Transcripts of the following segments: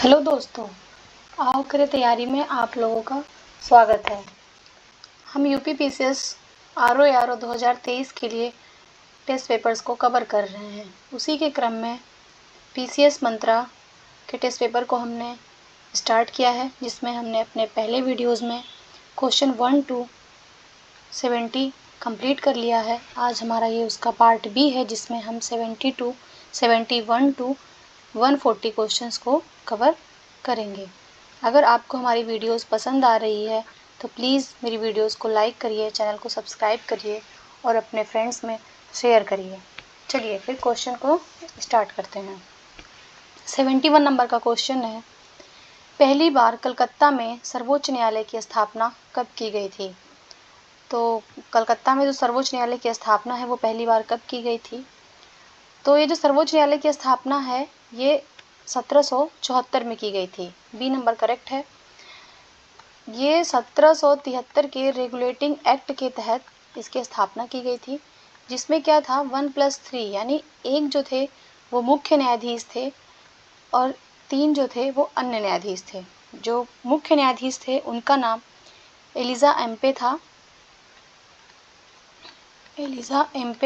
Hello दोस्तों, आओ करें तैयारी में आप लोगों का स्वागत है। हम यूपी पीसीएस आर ओ 2023 के लिए टेस्ट पेपर्स को कवर कर रहे हैं। उसी के क्रम में पीसीएस मंत्रा के टेस्ट पेपर को हमने स्टार्ट किया है, जिसमें हमने अपने पहले वीडियोस में क्वेश्चन 1 to 70 कंप्लीट कर लिया है। आज हमारा ये उसका पार्ट बी है, जिसमें हम 71 to 140 क्वेश्चंस को कवर करेंगे। अगर आपको हमारी वीडियोस पसंद आ रही है तो प्लीज़ मेरी वीडियोस को लाइक करिए, चैनल को सब्सक्राइब करिए और अपने फ्रेंड्स में शेयर करिए। चलिए फिर क्वेश्चन को स्टार्ट करते हैं। 71 नंबर का क्वेश्चन है, पहली बार कलकत्ता में सर्वोच्च न्यायालय की स्थापना कब की गई थी? तो कलकत्ता में जो सर्वोच्च न्यायालय की स्थापना है वो पहली बार कब की गई थी? तो ये जो सर्वोच्च न्यायालय की स्थापना है ये 1774 में की गई थी। बी नंबर करेक्ट है। ये 1773 के रेगुलेटिंग एक्ट के तहत इसकी स्थापना की गई थी, जिसमें क्या था 1+3 यानी एक जो थे वो मुख्य न्यायाधीश थे और 3 जो थे वो अन्य न्यायाधीश थे। जो मुख्य न्यायाधीश थे उनका नाम एलिजा एम्पे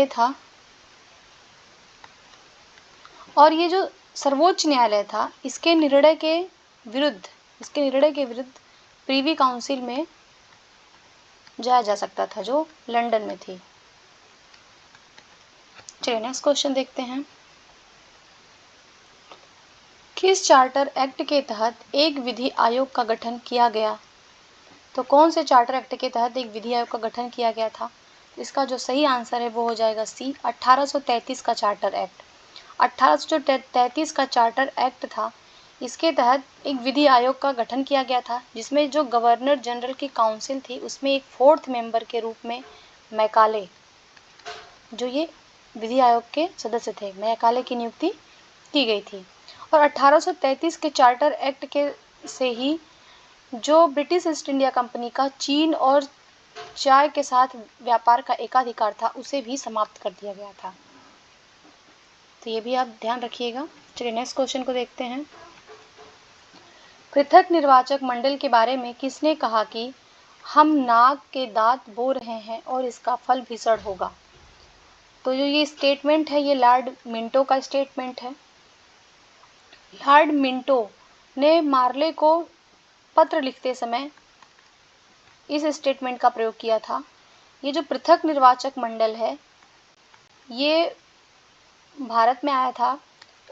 था। और ये जो सर्वोच्च न्यायालय था इसके निर्णय के विरुद्ध प्रीवी काउंसिल में जाया जा सकता था, जो लंदन में थी। चलिए नेक्स्ट क्वेश्चन देखते हैं। किस चार्टर एक्ट के तहत एक विधि आयोग का गठन किया गया? तो कौन से चार्टर एक्ट के तहत एक विधि आयोग का गठन किया गया था? इसका जो सही आंसर है वो हो जाएगा सी, 1833 का चार्टर एक्ट। 1833 का चार्टर एक्ट था, इसके तहत एक विधि आयोग का गठन किया गया था, जिसमें जो गवर्नर जनरल की काउंसिल थी उसमें एक 4th मेंबर के रूप में मैकाले, जो ये विधि आयोग के सदस्य थे, मैकाले की नियुक्ति की गई थी। और 1833 के चार्टर एक्ट के से ही जो ब्रिटिश ईस्ट इंडिया कंपनी का चीन और चाय के साथ व्यापार का एकाधिकार था उसे भी समाप्त कर दिया गया था। तो ये भी आप ध्यान रखिएगा। चलिए नेक्स्ट क्वेश्चन को देखते हैं। पृथक निर्वाचक मंडल के बारे में किसने कहा कि हम नाग के दांत बो रहे हैं और इसका फल भीषण होगा? तो जो ये स्टेटमेंट है ये लॉर्ड मिंटो का स्टेटमेंट है। लॉर्ड मिंटो ने मार्ले को पत्र लिखते समय इस स्टेटमेंट का प्रयोग किया था। ये जो पृथक निर्वाचक मंडल है ये भारत में आया था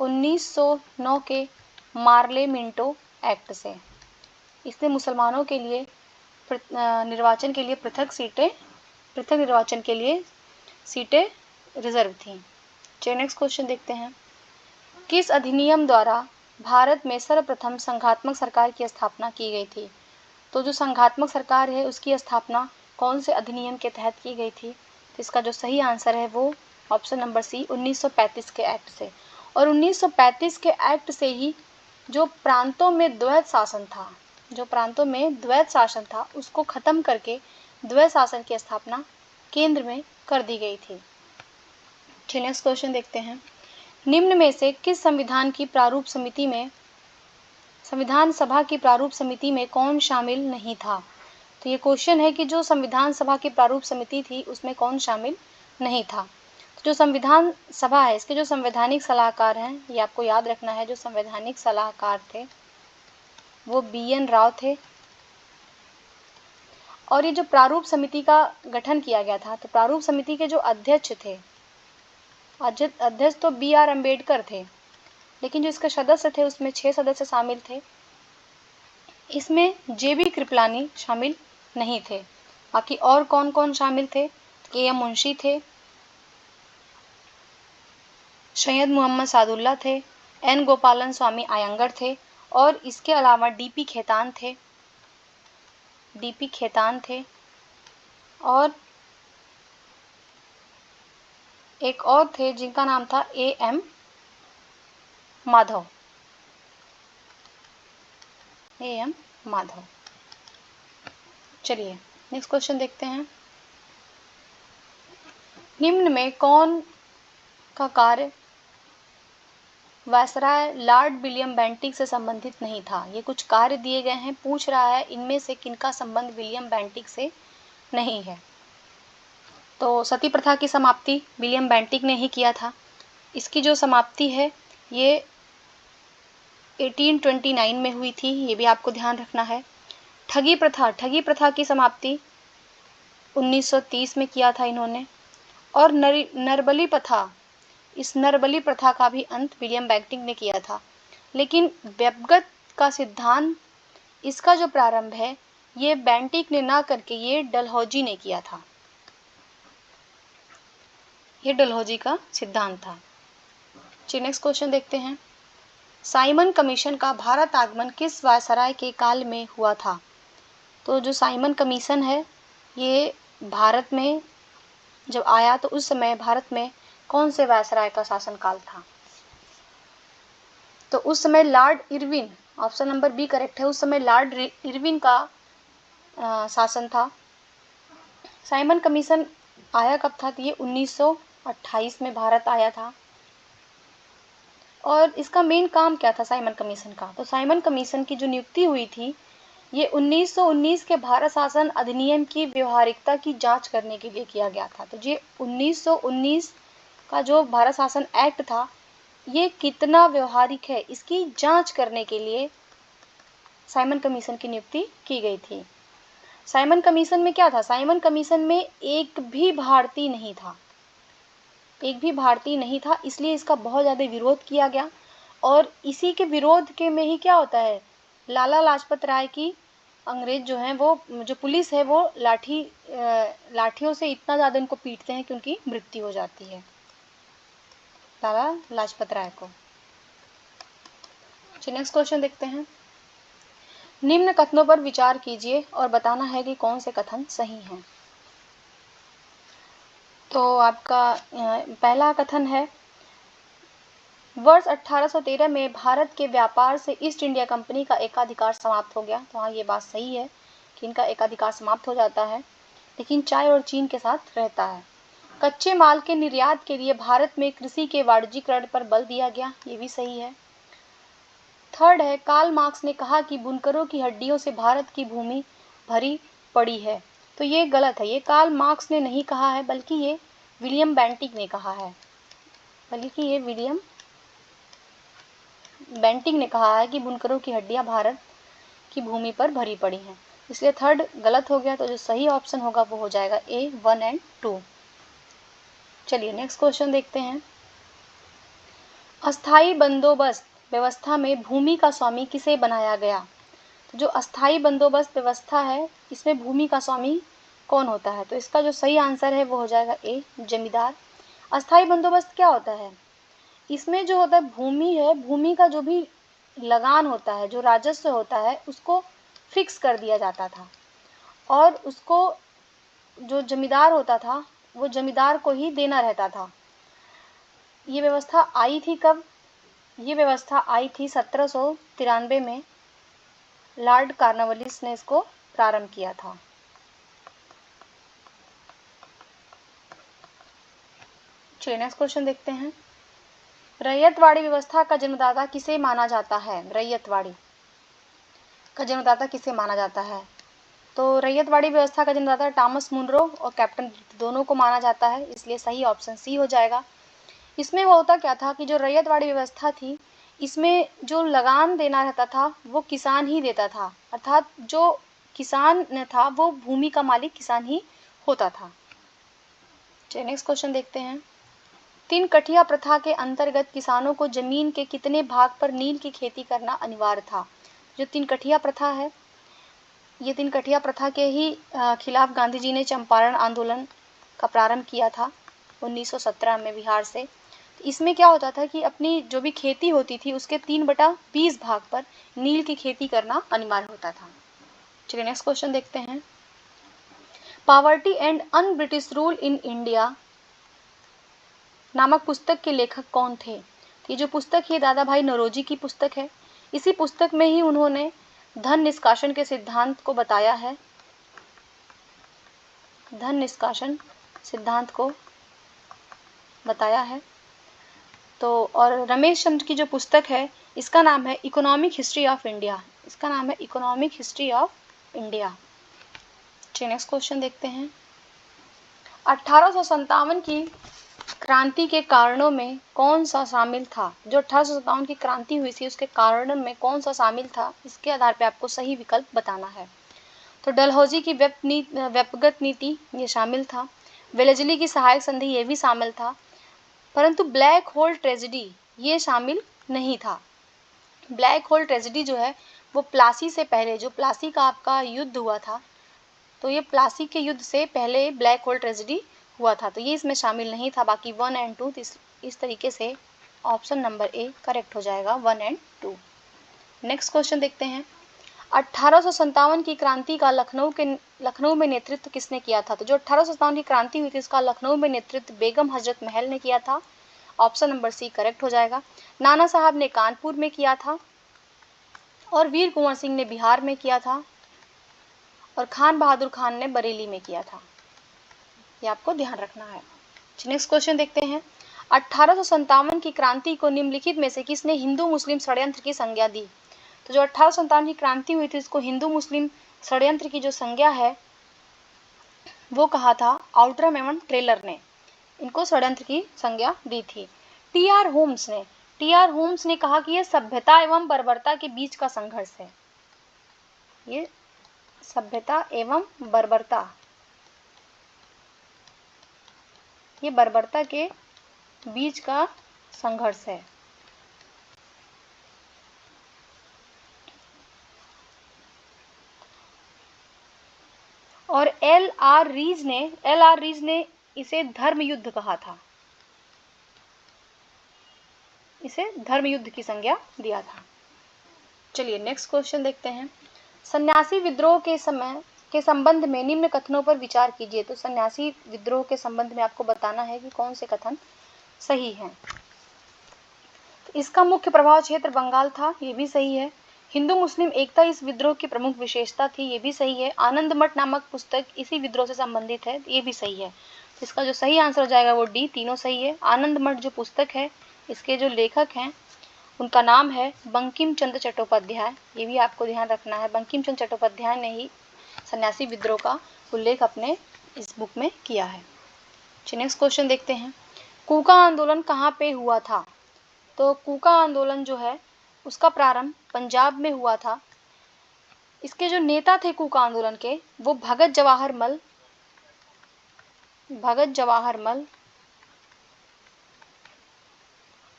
1909 के मार्ले मिंटो एक्ट से। इसने मुसलमानों के लिए निर्वाचन के लिए पृथक निर्वाचन के लिए सीटें रिजर्व थीं। चलिए नेक्स्ट क्वेश्चन देखते हैं। किस अधिनियम द्वारा भारत में सर्वप्रथम संघात्मक सरकार की स्थापना की गई थी? तो जो संघात्मक सरकार है उसकी स्थापना कौन से अधिनियम के तहत की गई थी? तो इसका जो सही आंसर है वो ऑप्शन नंबर सी, 1935 के एक्ट से। और 1935 के एक्ट से ही जो प्रांतों में द्वैत शासन था उसको खत्म करके द्वैत शासन की स्थापना केंद्र में कर दी गई थी। चलिए नेक्स्ट क्वेश्चन देखते हैं। निम्न में से किस संविधान सभा की प्रारूप समिति में कौन शामिल नहीं था? तो ये क्वेश्चन है कि जो संविधान सभा की प्रारूप समिति थी उसमें कौन शामिल नहीं था? तो जो संविधान सभा है इसके जो संवैधानिक सलाहकार हैं, ये आपको याद रखना है, जो संवैधानिक सलाहकार थे वो BN राव थे। और ये जो प्रारूप समिति का गठन किया गया था तो प्रारूप समिति के जो अध्यक्ष तो BR अम्बेडकर थे, लेकिन जो इसके सदस्य थे उसमें 6 सदस्य शामिल थे। इसमें JB कृपलानी शामिल नहीं थे। बाकी और कौन कौन शामिल थे? KM मुंशी थे, सैयद मोहम्मद सादुल्ला थे, N गोपालन स्वामी आयंगर थे और इसके अलावा DP खेतान थे और एक और थे जिनका नाम था AM माधव। चलिए नेक्स्ट क्वेश्चन देखते हैं। निम्न में कौन का कार्य वायसराय लॉर्ड विलियम बेंटिक से संबंधित नहीं था। ये कुछ कार्य दिए गए हैं, पूछ रहा है इनमें से किनका संबंध विलियम बेंटिक से नहीं है। तो सती प्रथा की समाप्ति विलियम बेंटिक ने ही किया था। इसकी जो समाप्ति है ये 1829 में हुई थी, ये भी आपको ध्यान रखना है। ठगी प्रथा की समाप्ति 1930 में किया था इन्होंने। और नरबली प्रथा, इस नरबली प्रथा का भी अंत विलियम बेंटिक ने किया था। लेकिन व्यपगत का सिद्धांत, इसका जो प्रारंभ है ये बेंटिक ने ना करके ये डलहौजी ने किया था। ये डलहौजी का सिद्धांत था। चलिए नेक्स्ट क्वेश्चन देखते हैं। साइमन कमीशन का भारत आगमन किस वायसराय के काल में हुआ था? तो जो साइमन कमीशन है ये भारत में जब आया तो उस समय भारत में कौन से वायसराय का शासनकाल था? तो उस समय Lord Irwin, option number B correct है, उस समय लॉर्ड इरविन का शासन था। साइमन कमीशन आया कब था? तो ये 1928 में भारत आया था। और इसका मेन काम क्या था साइमन कमीशन का? तो साइमन कमीशन की जो नियुक्ति हुई थी ये 1919 के भारत शासन अधिनियम की व्यवहारिकता की जांच करने के लिए किया गया था। तो ये 1919 का जो भारत शासन एक्ट था ये कितना व्यवहारिक है इसकी जांच करने के लिए साइमन कमीशन की नियुक्ति की गई थी। साइमन कमीशन में क्या था? साइमन कमीशन में एक भी भारतीय नहीं था, एक भी भारतीय नहीं था, इसलिए इसका बहुत ज़्यादा विरोध किया गया। और इसी के विरोध के में ही क्या होता है, लाला लाजपत राय की अंग्रेज जो हैं वो, जो पुलिस है वो लाठियों से इतना ज़्यादा इनको पीटते हैं कि उनकी मृत्यु हो जाती है, लाला लाजपत राय को। चलिए नेक्स्ट क्वेश्चन देखते हैं। निम्न कथनों पर विचार कीजिए और बताना है कि कौन से कथन सही हैं। तो आपका पहला कथन है, वर्ष 1813 में भारत के व्यापार से ईस्ट इंडिया कंपनी का एकाधिकार समाप्त हो गया। तो हाँ, ये बात सही है कि इनका एकाधिकार समाप्त हो जाता है, लेकिन चाय और चीन के साथ रहता है। कच्चे माल के निर्यात के लिए भारत में कृषि के वाणिज्यीकरण पर बल दिया गया, ये भी सही है। थर्ड है, कार्ल मार्क्स ने कहा कि बुनकरों की हड्डियों से भारत की भूमि भरी पड़ी है। तो ये गलत है, ये कार्ल मार्क्स ने नहीं कहा है बल्कि ये विलियम बेंटिक ने कहा है, बल्कि ये विलियम बेंटिक ने कहा है कि बुनकरों की हड्डियां भारत की भूमि पर भरी पड़ी हैं। इसलिए थर्ड गलत हो गया, तो जो सही ऑप्शन होगा वो हो जाएगा ए 1 और 2। चलिए नेक्स्ट क्वेश्चन देखते हैं। अस्थाई बंदोबस्त व्यवस्था में भूमि का स्वामी किसे बनाया गया? तो जो अस्थाई बंदोबस्त व्यवस्था है इसमें भूमि का स्वामी कौन होता है? तो इसका जो सही आंसर है वो हो जाएगा ए जमींदार। अस्थाई बंदोबस्त क्या होता है? इसमें जो होता है भूमि है, भूमि का जो भी लगान होता है, जो राजस्व होता है उसको फिक्स कर दिया जाता था और उसको जो जमींदार होता था वो जमींदार को ही देना रहता था। ये व्यवस्था आई थी कब? ये व्यवस्था आई थी 1793 में, लॉर्ड कॉर्नवालिस ने इसको प्रारंभ किया था। चलिए नेक्स्ट क्वेश्चन देखते हैं। रैयतवाड़ी व्यवस्था का जन्मदाता किसे माना जाता है? रैयतवाड़ी का जन्मदाता किसे माना जाता है? तो रैयतवाड़ी व्यवस्था का जन्मदाता टॉमस मुनरो और कैप्टन दोनों को माना जाता है, इसलिए सही ऑप्शन सी हो जाएगा। इसमें होता क्या था कि जो रैयतवाड़ी व्यवस्था थी इसमें जो लगान देना रहता था वो किसान ही देता था, अर्थात जो किसान था वो भूमि का मालिक किसान ही होता था। चलिए नेक्स्ट क्वेश्चन देखते हैं। तीन कठिया प्रथा के अंतर्गत किसानों को जमीन के कितने भाग पर नील की खेती करना अनिवार्य था? जो तीन कठिया प्रथा है, ये तीन कठिया प्रथा के ही खिलाफ गांधी जी ने चंपारण आंदोलन का प्रारंभ किया था 1917 में बिहार से। इसमें क्या होता था कि अपनी जो भी खेती होती थी उसके 3/20 भाग पर नील की खेती करना अनिवार्य होता था। चलिए नेक्स्ट क्वेश्चन देखते हैं। Poverty and un British rule in India नामक पुस्तक के लेखक कौन थे? ये जो पुस्तक है दादा भाई नौरोजी की पुस्तक है। इसी पुस्तक में ही उन्होंने धन निष्कासन के सिद्धांत को बताया है, धन निष्कासन सिद्धांत को बताया है। तो और रमेश चंद्र की जो पुस्तक है इसका नाम है इकोनॉमिक हिस्ट्री ऑफ इंडिया। इसका नाम है इकोनॉमिक हिस्ट्री ऑफ इंडिया। चलिए नेक्स्ट क्वेश्चन देखते हैं। 1857 की क्रांति के कारणों में कौन सा शामिल था? जो 1857 की क्रांति हुई थी उसके कारणों में कौन सा शामिल था, इसके आधार पर आपको सही विकल्प बताना है। तो डलहौजी की व्यक्तिगत नीति ये शामिल था। वेलेजली की सहायक संधि ये भी शामिल था, परंतु ब्लैक होल ट्रेजेडी ये शामिल नहीं था। ब्लैक होल ट्रेजेडी जो है वो प्लासी से पहले, जो प्लासी का आपका युद्ध हुआ था, तो ये प्लासी के युद्ध से पहले ब्लैक होल ट्रेजेडी हुआ था, तो ये इसमें शामिल नहीं था। बाकी 1 और 2 इस तरीके से ऑप्शन नंबर ए करेक्ट हो जाएगा, 1 और 2। नेक्स्ट क्वेश्चन देखते हैं। 1857 की क्रांति का लखनऊ में नेतृत्व किसने किया था? तो जो 1857 की क्रांति हुई थी इसका लखनऊ में नेतृत्व बेगम हजरत महल ने किया था। ऑप्शन नंबर सी करेक्ट हो जाएगा। नाना साहब ने कानपुर में किया था और वीर कुंवर सिंह ने बिहार में किया था और खान बहादुर खान ने बरेली में किया था। ये आपको ध्यान रखना है। नेक्स्ट क्वेश्चन देखते हैं। 1857 की क्रांति को निम्नलिखित में से किसने हिंदू मुस्लिम षड्यंत्र की संज्ञा दी? तो जो 1857 की क्रांति हुई थी इसको हिंदू मुस्लिम षड्यंत्र की जो संज्ञा है वो कहा था आउटरम एवं ट्रेलर ने इनको षड्यंत्र की संज्ञा दी थी। टी.आर. होम्स ने कहा कि यह सभ्यता एवं बर्बरता के बीच का संघर्ष है। ये सभ्यता एवं बर्बरता, ये बर्बरता के बीच का संघर्ष है। और एल.आर. रीज ने इसे धर्म युद्ध कहा था, इसे धर्म युद्ध की संज्ञा दिया था। चलिए नेक्स्ट क्वेश्चन देखते हैं। सन्यासी विद्रोह के संबंध में निम्न कथनों पर विचार कीजिए। तो सन्यासी विद्रोह के संबंध में आपको बताना है कि कौन से कथन सही हैं। तो इसका मुख्य प्रभाव क्षेत्र बंगाल था, ये भी सही है। हिंदू मुस्लिम एकता इस विद्रोह की प्रमुख विशेषता थी, ये भी सही है। आनंद मठ नामक पुस्तक इसी विद्रोह से संबंधित है, ये भी सही है। तो इसका जो सही आंसर हो जाएगा वो डी, तीनों सही है। आनंद मठ जो पुस्तक है इसके जो लेखक हैं उनका नाम है बंकिम चंद्र चट्टोपाध्याय, ये भी आपको ध्यान रखना है। बंकिम चंद्र चट्टोपाध्याय ने ही सन्यासी विद्रोह का उल्लेख अपने इस बुक में किया है। नेक्स्ट क्वेश्चन देखते हैं। कूका आंदोलन कहाँ पे हुआ था? तो कूका आंदोलन जो है उसका प्रारंभ पंजाब में हुआ था। इसके जो नेता थे कूका आंदोलन के वो भगत जवाहर मल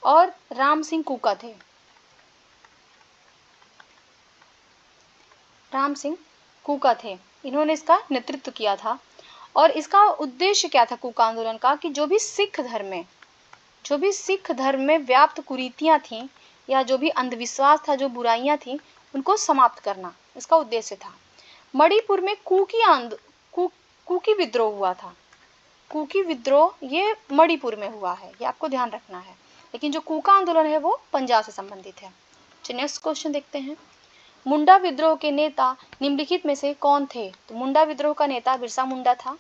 और राम सिंह कूका थे। राम सिंह कूका थे, इन्होंने इसका नेतृत्व किया था। और इसका उद्देश्य क्या था कूका आंदोलन का कि जो भी सिख धर्म में व्याप्त कुरीतियां थीं या जो भी अंधविश्वास था, जो बुराइयां थीं, उनको समाप्त करना इसका उद्देश्य था। मणिपुर में कुकी विद्रोह हुआ था। कुकी विद्रोह ये मणिपुर में हुआ है, ये आपको ध्यान रखना है। लेकिन जो कूका आंदोलन है वो पंजाब से संबंधित है। नेक्स्ट क्वेश्चन देखते हैं। मुंडा विद्रोह के नेता निम्नलिखित में से कौन थे? तो मुंडा विद्रोह का नेता बिरसा मुंडा था,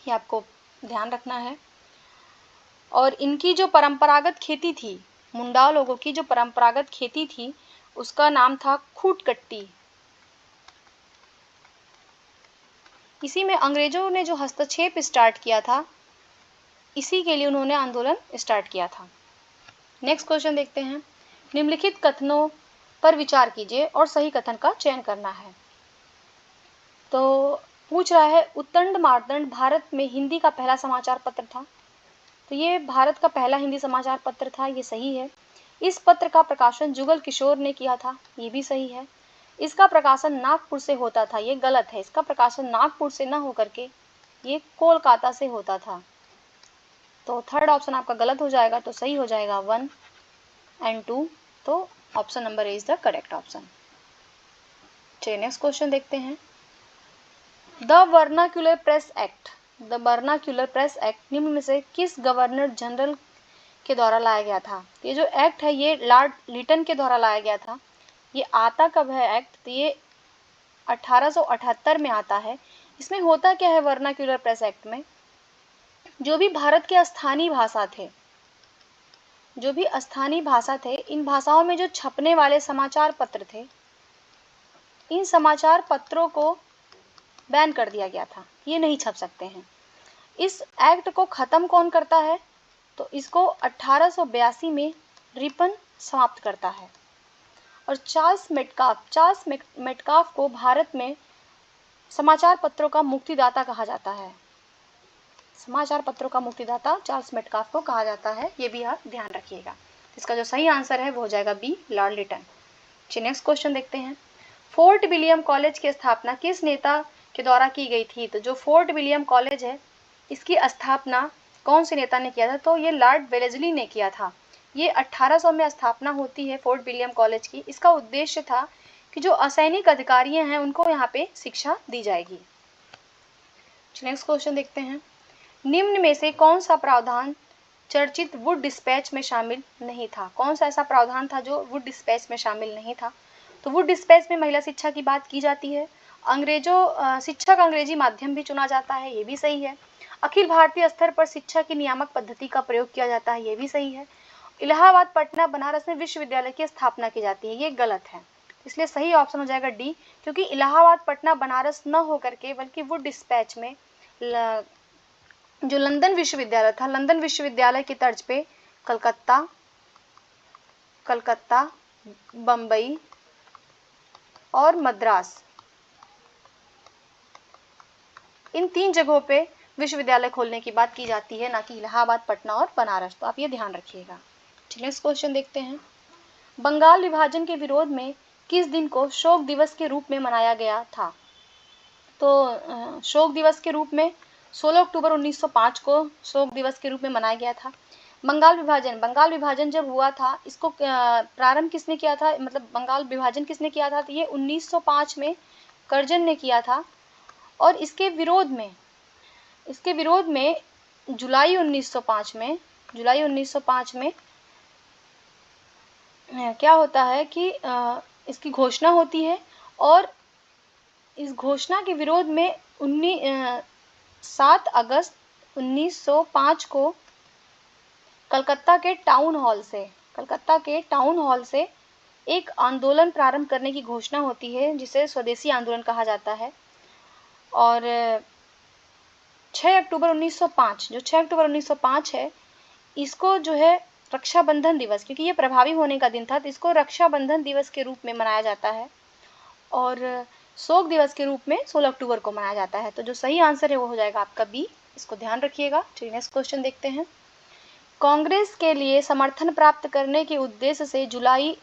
ये आपको ध्यान रखना है। और इनकी जो परंपरागत खेती थी, मुंडा लोगों की जो परंपरागत खेती थी उसका नाम था खूटकट्टी। इसी में अंग्रेजों ने जो हस्तक्षेप स्टार्ट किया था, इसी के लिए उन्होंने आंदोलन स्टार्ट किया था। नेक्स्ट क्वेश्चन देखते हैं। निम्नलिखित कथनों पर विचार कीजिए और सही कथन का चयन करना है। तो पूछ रहा है उत्तंड मार्तंड भारत में हिंदी का पहला समाचार पत्र था। तो ये भारत का पहला हिंदी समाचार पत्र था, ये सही है। इस पत्र का प्रकाशन जुगल किशोर ने किया था, ये भी सही है। इसका प्रकाशन नागपुर से होता था, ये गलत है। इसका प्रकाशन नागपुर से न होकर के ये कोलकाता से होता था। तो थर्ड ऑप्शन आपका गलत हो जाएगा, तो सही हो जाएगा 1 और 2। तो option number A is the correct option. चलिए नेक्स्ट क्वेश्चन देखते हैं। द वर्नाक्यूलर प्रेस एक्ट निम्न में से किस गवर्नर जनरल के द्वारा लाया गया था? ये जो एक्ट है ये लॉर्ड लिटन के द्वारा लाया गया था। ये आता कब है एक्ट? तो ये 1878 में आता है। इसमें होता क्या है वर्नाक्यूलर प्रेस एक्ट में? जो भी भारत के स्थानीय भाषा थे, जो भी स्थानीय भाषा थे, इन भाषाओं में जो छपने वाले समाचार पत्र थे, इन समाचार पत्रों को बैन कर दिया गया था, ये नहीं छप सकते हैं। इस एक्ट को ख़त्म कौन करता है? तो इसको 1882 में रिपन समाप्त करता है। और चार्ल्स मेटकाफ को भारत में समाचार पत्रों का मुक्तिदाता कहा जाता है। समाचार पत्रों का मुक्तिदाता चार्ल्स मेटकाफ को कहा जाता है, ये भी आप ध्यान रखिएगा। इसका जो सही आंसर है वो हो जाएगा बी, लॉर्ड लिटन। चलिए नेक्स्ट क्वेश्चन देखते हैं। फोर्ट विलियम कॉलेज की स्थापना किस नेता के द्वारा की गई थी? तो जो फोर्ट विलियम कॉलेज है, इसकी स्थापना कौन से नेता ने किया था? तो ये लॉर्ड वेलेस्ली ने किया था। ये 1800 में स्थापना होती है फोर्ट विलियम कॉलेज की। इसका उद्देश्य था कि जो असैनिक अधिकारी हैं उनको यहाँ पे शिक्षा दी जाएगी। नेक्स्ट क्वेश्चन देखते हैं। निम्न में से कौन सा प्रावधान चर्चित वुड डिस्पैच में शामिल नहीं था? कौन सा ऐसा प्रावधान था जो वुड डिस्पैच में शामिल नहीं था? तो वुड डिस्पैच में महिला शिक्षा की बात की जाती है। शिक्षक अंग्रेजी माध्यम भी चुना जाता है, ये भी सही है। अखिल भारतीय स्तर पर शिक्षा की नियामक पद्धति का प्रयोग किया जाता है, ये भी सही है। इलाहाबाद, पटना, बनारस में विश्वविद्यालय की स्थापना की जाती है, ये गलत है। इसलिए सही ऑप्शन हो जाएगा डी, क्योंकि इलाहाबाद, पटना, बनारस न होकर के बल्कि वुड डिस्पैच में जो लंदन विश्वविद्यालय था, लंदन विश्वविद्यालय की तर्ज पे कलकत्ता, बम्बई और मद्रास, इन 3 जगहों पे विश्वविद्यालय खोलने की बात की जाती है, ना कि इलाहाबाद, पटना और बनारस। तो आप ये ध्यान रखिएगा। नेक्स्ट क्वेश्चन देखते हैं। बंगाल विभाजन के विरोध में किस दिन को शोक दिवस के रूप में मनाया गया था? तो शोक दिवस के रूप में 16 अक्टूबर 1905 को शोक दिवस के रूप में मनाया गया था। बंगाल विभाजन जब हुआ था, इसको प्रारंभ किसने किया था? मतलब बंगाल विभाजन किसने किया था? तो ये 1905 में कर्जन ने किया था। और इसके विरोध में जुलाई 1905 में क्या होता है कि इसकी घोषणा होती है। और इस घोषणा के विरोध में 7 अगस्त 1905 को कलकत्ता के टाउन हॉल से एक आंदोलन प्रारंभ करने की घोषणा होती है, जिसे स्वदेशी आंदोलन कहा जाता है। और 6 अक्टूबर 1905 है, इसको जो है रक्षाबंधन दिवस, क्योंकि ये प्रभावी होने का दिन था, तो इसको रक्षाबंधन दिवस के रूप में मनाया जाता है। और शोक दिवस के रूप में 16 अक्टूबर को मनाया जाता है। तो जो सही आंसर है वो हो जाएगा आपका बी, इसको ध्यान रखिएगा। चलिए नेक्स्ट क्वेश्चन देखते हैं। कांग्रेस के लिए समर्थन प्राप्त करने के उद्देश्य से जुलाई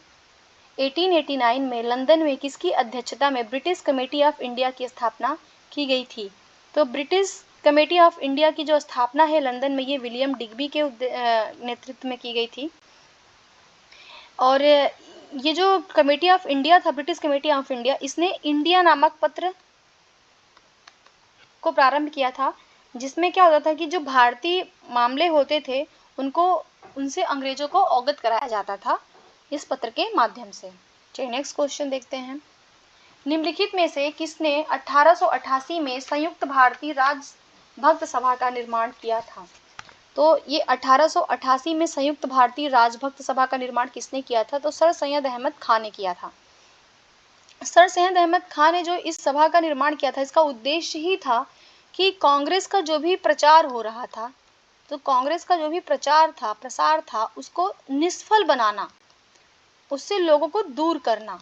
1889 में लंदन में किसकी अध्यक्षता में ब्रिटिश कमेटी ऑफ इंडिया की स्थापना की गई थी? तो ब्रिटिश कमेटी ऑफ इंडिया की जो स्थापना है लंदन में, ये विलियम डिग्बी के नेतृत्व में की गई थी। और ये जो कमेटी ऑफ इंडिया था, ब्रिटिश कमेटी ऑफ इंडिया, इसने इंडिया नामक पत्र को प्रारंभ किया था, जिसमें क्या होता था कि जो भारतीय मामले होते थे उनसे अंग्रेजों को अवगत कराया जाता था इस पत्र के माध्यम से। चलिए नेक्स्ट क्वेश्चन देखते हैं। निम्नलिखित में से किसने 1888 में संयुक्त भारतीय राजभक्त सभा का निर्माण किया था? तो ये 1888 में संयुक्त भारतीय राजभक्त सभा का निर्माण किसने किया था? तो सर सैयद अहमद खान ने किया था। सर सैयद अहमद खान ने जो इस सभा का निर्माण किया था, इसका उद्देश्य ही था कि कांग्रेस का जो भी प्रचार हो रहा था, तो कांग्रेस का जो भी प्रसार था, उसको निष्फल बनाना, उससे लोगों को दूर करना,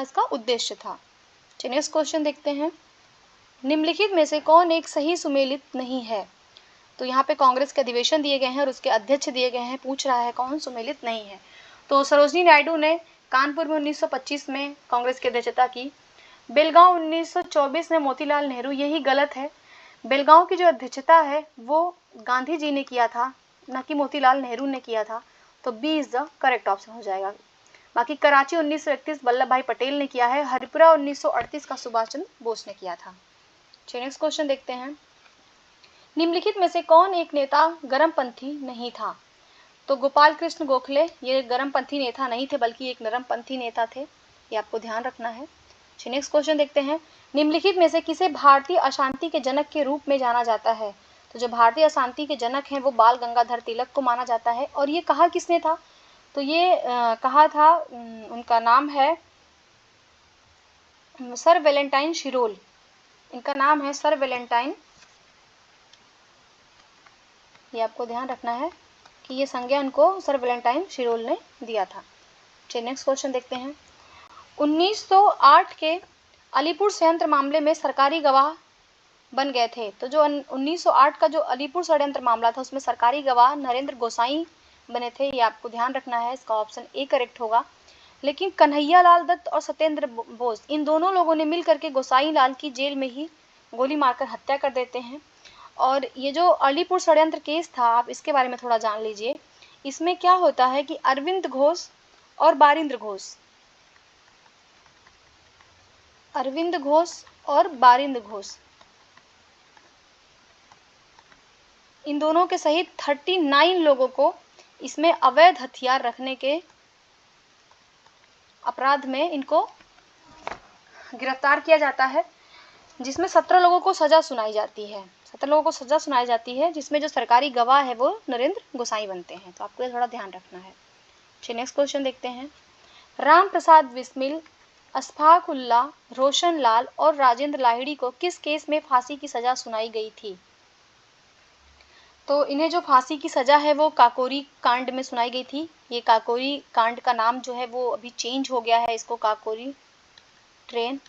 इसका उद्देश्य था। चलिए नेक्स्ट क्वेश्चन देखते हैं। निम्नलिखित में से कौन एक सही सुमेलित नहीं है? तो यहाँ पे कांग्रेस के अधिवेशन दिए गए हैं और उसके अध्यक्ष दिए गए हैं, पूछ रहा है कौन सुमेलित नहीं है। तो सरोजनी नायडू ने कानपुर में 1925 में कांग्रेस की अध्यक्षता की। बेलगांव 1924 में मोतीलाल नेहरू, यही गलत है। बेलगांव की जो अध्यक्षता है वो गांधी जी ने किया था, ना कि मोतीलाल नेहरू ने किया था। तो B is the correct option हो जाएगा। बाकी कराची 1931 वल्लभ भाई पटेल ने किया है। हरिपुरा 1938 का सुभाष चंद्र बोस ने किया था। चलिए नेक्स्ट क्वेश्चन देखते हैं। निम्नलिखित में से कौन एक नेता गर्मपंथी नहीं था? तो गोपाल कृष्ण गोखले ये गर्मपंथी नेता नहीं थे, बल्कि एक नरमपंथी नेता थे, ये आपको ध्यान रखना है। चलिए नेक्स्ट क्वेश्चन देखते हैं। निम्नलिखित में से किसे भारतीय अशांति के जनक के रूप में जाना जाता है? तो जो भारतीय अशांति के जनक हैं वो बाल गंगाधर तिलक को माना जाता है। और ये कहा किसने था? तो ये कहा था, उनका नाम है सर वैलेंटाइन शिरोल। इनका नाम है सर वैलेंटाइन। ये आपको ध्यान रखना है कि ये संज्ञा इनको सर वैलेंटाइन शिरोल ने दिया था। चलिए नेक्स्ट क्वेश्चन देखते हैं। 1908 के अलीपुर षड्यंत्र मामले में सरकारी गवाह बन गए थे। तो जो 1908 का जो अलीपुर षड्यंत्र मामला था उसमें सरकारी गवाह नरेंद्र गोसाई बने थे। ये आपको ध्यान रखना है, इसका ऑप्शन ए करेक्ट होगा। लेकिन कन्हैया लाल दत्त और सत्येंद्र बोस, इन दोनों लोगों ने मिल करके गोसाई लाल की जेल में ही गोली मारकर हत्या कर देते हैं। और ये जो अलीपुर षड्यंत्र केस था, आप इसके बारे में थोड़ा जान लीजिए। इसमें क्या होता है कि अरविंद घोष और बारिंद्र घोष, अरविंद घोष और बारिंद्र घोष, इन दोनों के सहित 39 लोगों को इसमें अवैध हथियार रखने के अपराध में इनको गिरफ्तार किया जाता है, जिसमें 17 लोगों को सजा सुनाई जाती है। 17 लोगों को सजा सुनाई जाती है, जिसमें जो सरकारी गवाह है वो नरेंद्र गोसाई बनते हैं। तो आपको ये थोड़ा ध्यान रखना है। चलिए नेक्स्ट क्वेश्चन देखते हैं। राम प्रसाद बिस्मिल, अशफाक उल्लाह, रोशन लाल और राजेंद्र लाहिड़ी को किस केस में फांसी की सजा सुनाई गई थी? तो इन्हें जो फांसी की सजा है वो काकोरी कांड में सुनाई गई थी। ये काकोरी कांड का नाम जो है वो अभी चेंज हो गया है, इसको काकोरी ट्रेन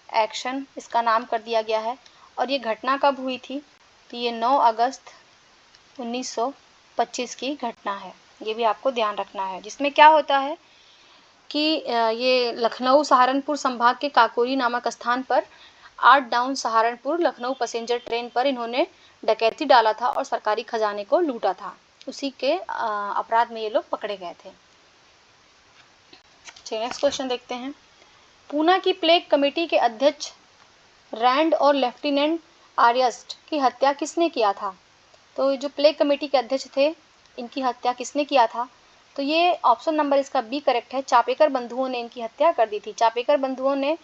एक्शन इसका नाम कर दिया गया है। और ये घटना कब हुई थी? तो ये 9 अगस्त 1925 की घटना है। ये भी आपको ध्यान रखना है, जिसमें क्या होता है कि ये लखनऊ सहारनपुर संभाग के काकोरी नामक स्थान पर 8 down Saharanpur Lucknow passenger train पर इन्होंने डकैती डाला था और सरकारी खजाने को लूटा था। उसी के अपराध में ये लोग पकड़े गए थे। चलिए नेक्स्ट क्वेश्चन देखते हैं। पूना की प्लेग कमेटी के अध्यक्ष रैंड और लेफ्टिनेंट आर्यस्ट की हत्या किसने किया था? तो जो प्लेग कमेटी के अध्यक्ष थे, इनकी हत्या किसने किया था? तो ये ऑप्शन नंबर इसका बी करेक्ट है। चापेकर बंधुओं ने इनकी हत्या कर दी थी। चापेकर बंधुओं ने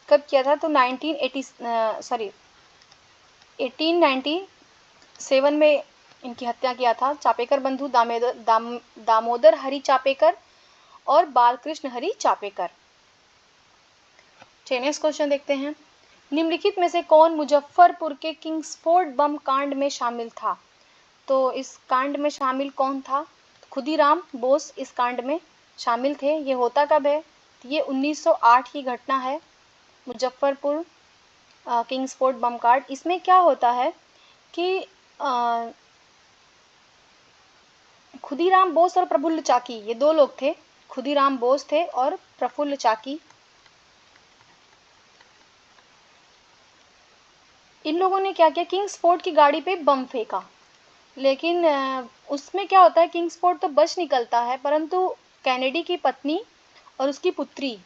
कब किया था? तो 1897 में इनकी हत्या किया था। चापेकर बंधु दामोदर हरि चापेकर और बालकृष्ण हरि चापेकर। चलिए नेक्स्ट क्वेश्चन देखते हैं। निम्नलिखित में से कौन मुजफ्फरपुर के किंग्सफोर्ड बम कांड में शामिल था? तो इस कांड में शामिल कौन था? खुदीराम बोस इस कांड में शामिल थे। ये होता कब है? ये 1908 की घटना है, मुजफ्फरपुर किंग्सफोर्ड बम कांड। इसमें क्या होता है कि खुदीराम बोस और प्रफुल्ल चाकी, ये 2 लोग थे। खुदीराम बोस थे और प्रफुल्ल चाकी। इन लोगों ने क्या किया? किंग्सफोर्ड की गाड़ी पे बम फेंका। लेकिन उसमें क्या होता है, किंग्सफोर्ड तो बच निकलता है, परंतु कैनेडी की पत्नी और उसकी पुत्री,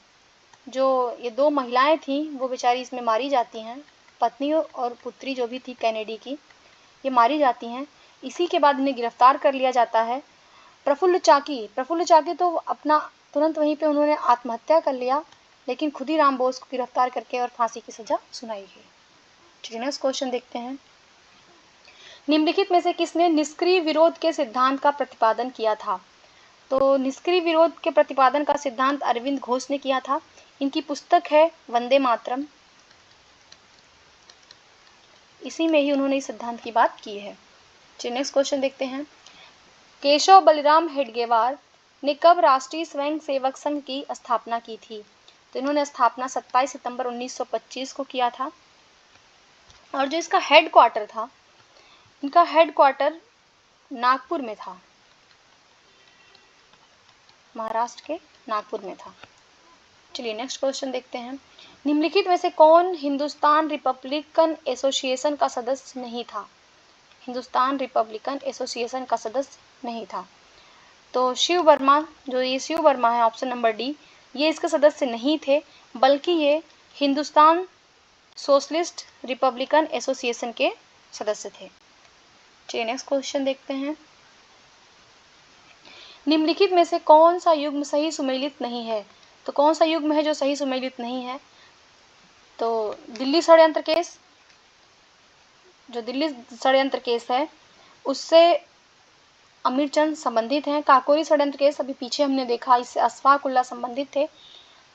जो ये 2 महिलाएं थीं, वो बेचारी इसमें मारी जाती हैं। पत्नी और पुत्री जो भी थी कैनेडी की, ये मारी जाती हैं। इसी के बाद इन्हें गिरफ्तार कर लिया जाता है। प्रफुल्ल चाकी तो अपना तुरंत वहीं पे उन्होंने आत्महत्या कर लिया, लेकिन खुदीराम बोस को गिरफ्तार करके और फांसी की सजा सुनाई गई। ठीक है, नेक्स्ट क्वेश्चन देखते हैं। निम्नलिखित में से किसने निष्क्रिय विरोध के सिद्धांत का प्रतिपादन किया था? तो निष्क्रिय विरोध के प्रतिपादन का सिद्धांत अरविंद घोष ने किया था। इनकी पुस्तक है वंदे मातरम। इसी में ही उन्होंने इस सिद्धांत की बात की है। चलिए नेक्स्ट क्वेश्चन देखते हैं। केशव बलिराम हेडगेवार ने कब राष्ट्रीय स्वयं सेवक संघ की स्थापना की थी? तो इन्होंने स्थापना 27 सितंबर 1925 को किया था। और जो इसका हेड क्वार्टर था, इनका हेड क्वार्टर नागपुर में था, महाराष्ट्र के नागपुर में था। चलिए नेक्स्ट क्वेश्चन देखते हैं। निम्नलिखित में से कौन हिंदुस्तान रिपब्लिकन एसोसिएशन का सदस्य नहीं था? हिंदुस्तान रिपब्लिकन एसोसिएशन का सदस्य नहीं था। तो शिव वर्मा, जो ये शिव वर्मा है, ऑप्शन नंबर डी, ये इसके सदस्य नहीं थे, बल्कि ये हिंदुस्तान सोशलिस्ट रिपब्लिकन एसोसिएशन के सदस्य थे। चलिए नेक्स्ट क्वेश्चन देखते हैं। निम्नलिखित में से कौन सा युग्म सही सुमेलित नहीं है? तो कौन सा युग्म है जो सही सुमेलित नहीं है? तो दिल्ली षड्यंत्र केस, जो दिल्ली षड्यंत्र केस है उससे अमीरचंद संबंधित हैं। काकोरी षड्यंत्र केस अभी पीछे हमने देखा, इससे अशफाक उल्लाह संबंधित थे।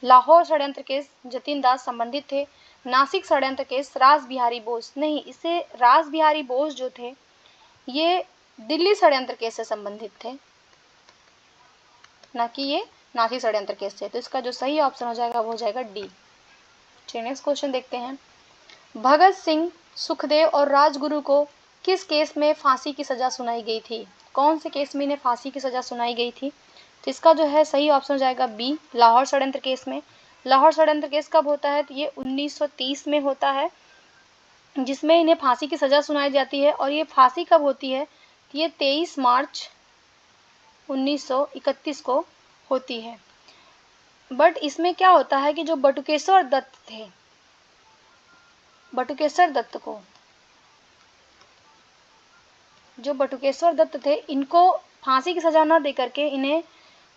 लाहौर षड्यंत्र केस जतिन दास संबंधित थे। नासिक षड्यंत्र केस रास बिहारी बोस, नहीं, इससे रास बिहारी बोस जो थे ये दिल्ली षड्यंत्र केस से संबंधित थे, ना कि ये नासिक षड्यंत्र केस से। तो इसका जो सही ऑप्शन हो जाएगा वो हो जाएगा डी। चलिए नेक्स्ट क्वेश्चन देखते हैं। भगत सिंह, सुखदेव और राजगुरु को किस केस में फांसी की सजा सुनाई गई थी? कौन से केस में इन्हें फांसी की सजा सुनाई गई थी? तो इसका जो है सही ऑप्शन हो जाएगा बी, लाहौर षड्यंत्र केस में। लाहौर षड्यंत्र केस कब होता है? तो ये 1930 में होता है, जिसमें इन्हें फांसी की सजा सुनाई जाती है। और ये फांसी कब होती है? तो ये 23 मार्च 1931 को होती है। बट इसमें क्या होता है कि जो बटुकेश्वर दत्त थे, बटुकेश्वर दत्त को, जो बटुकेश्वर दत्त थे, इनको फांसी की सजा न देकर के इन्हें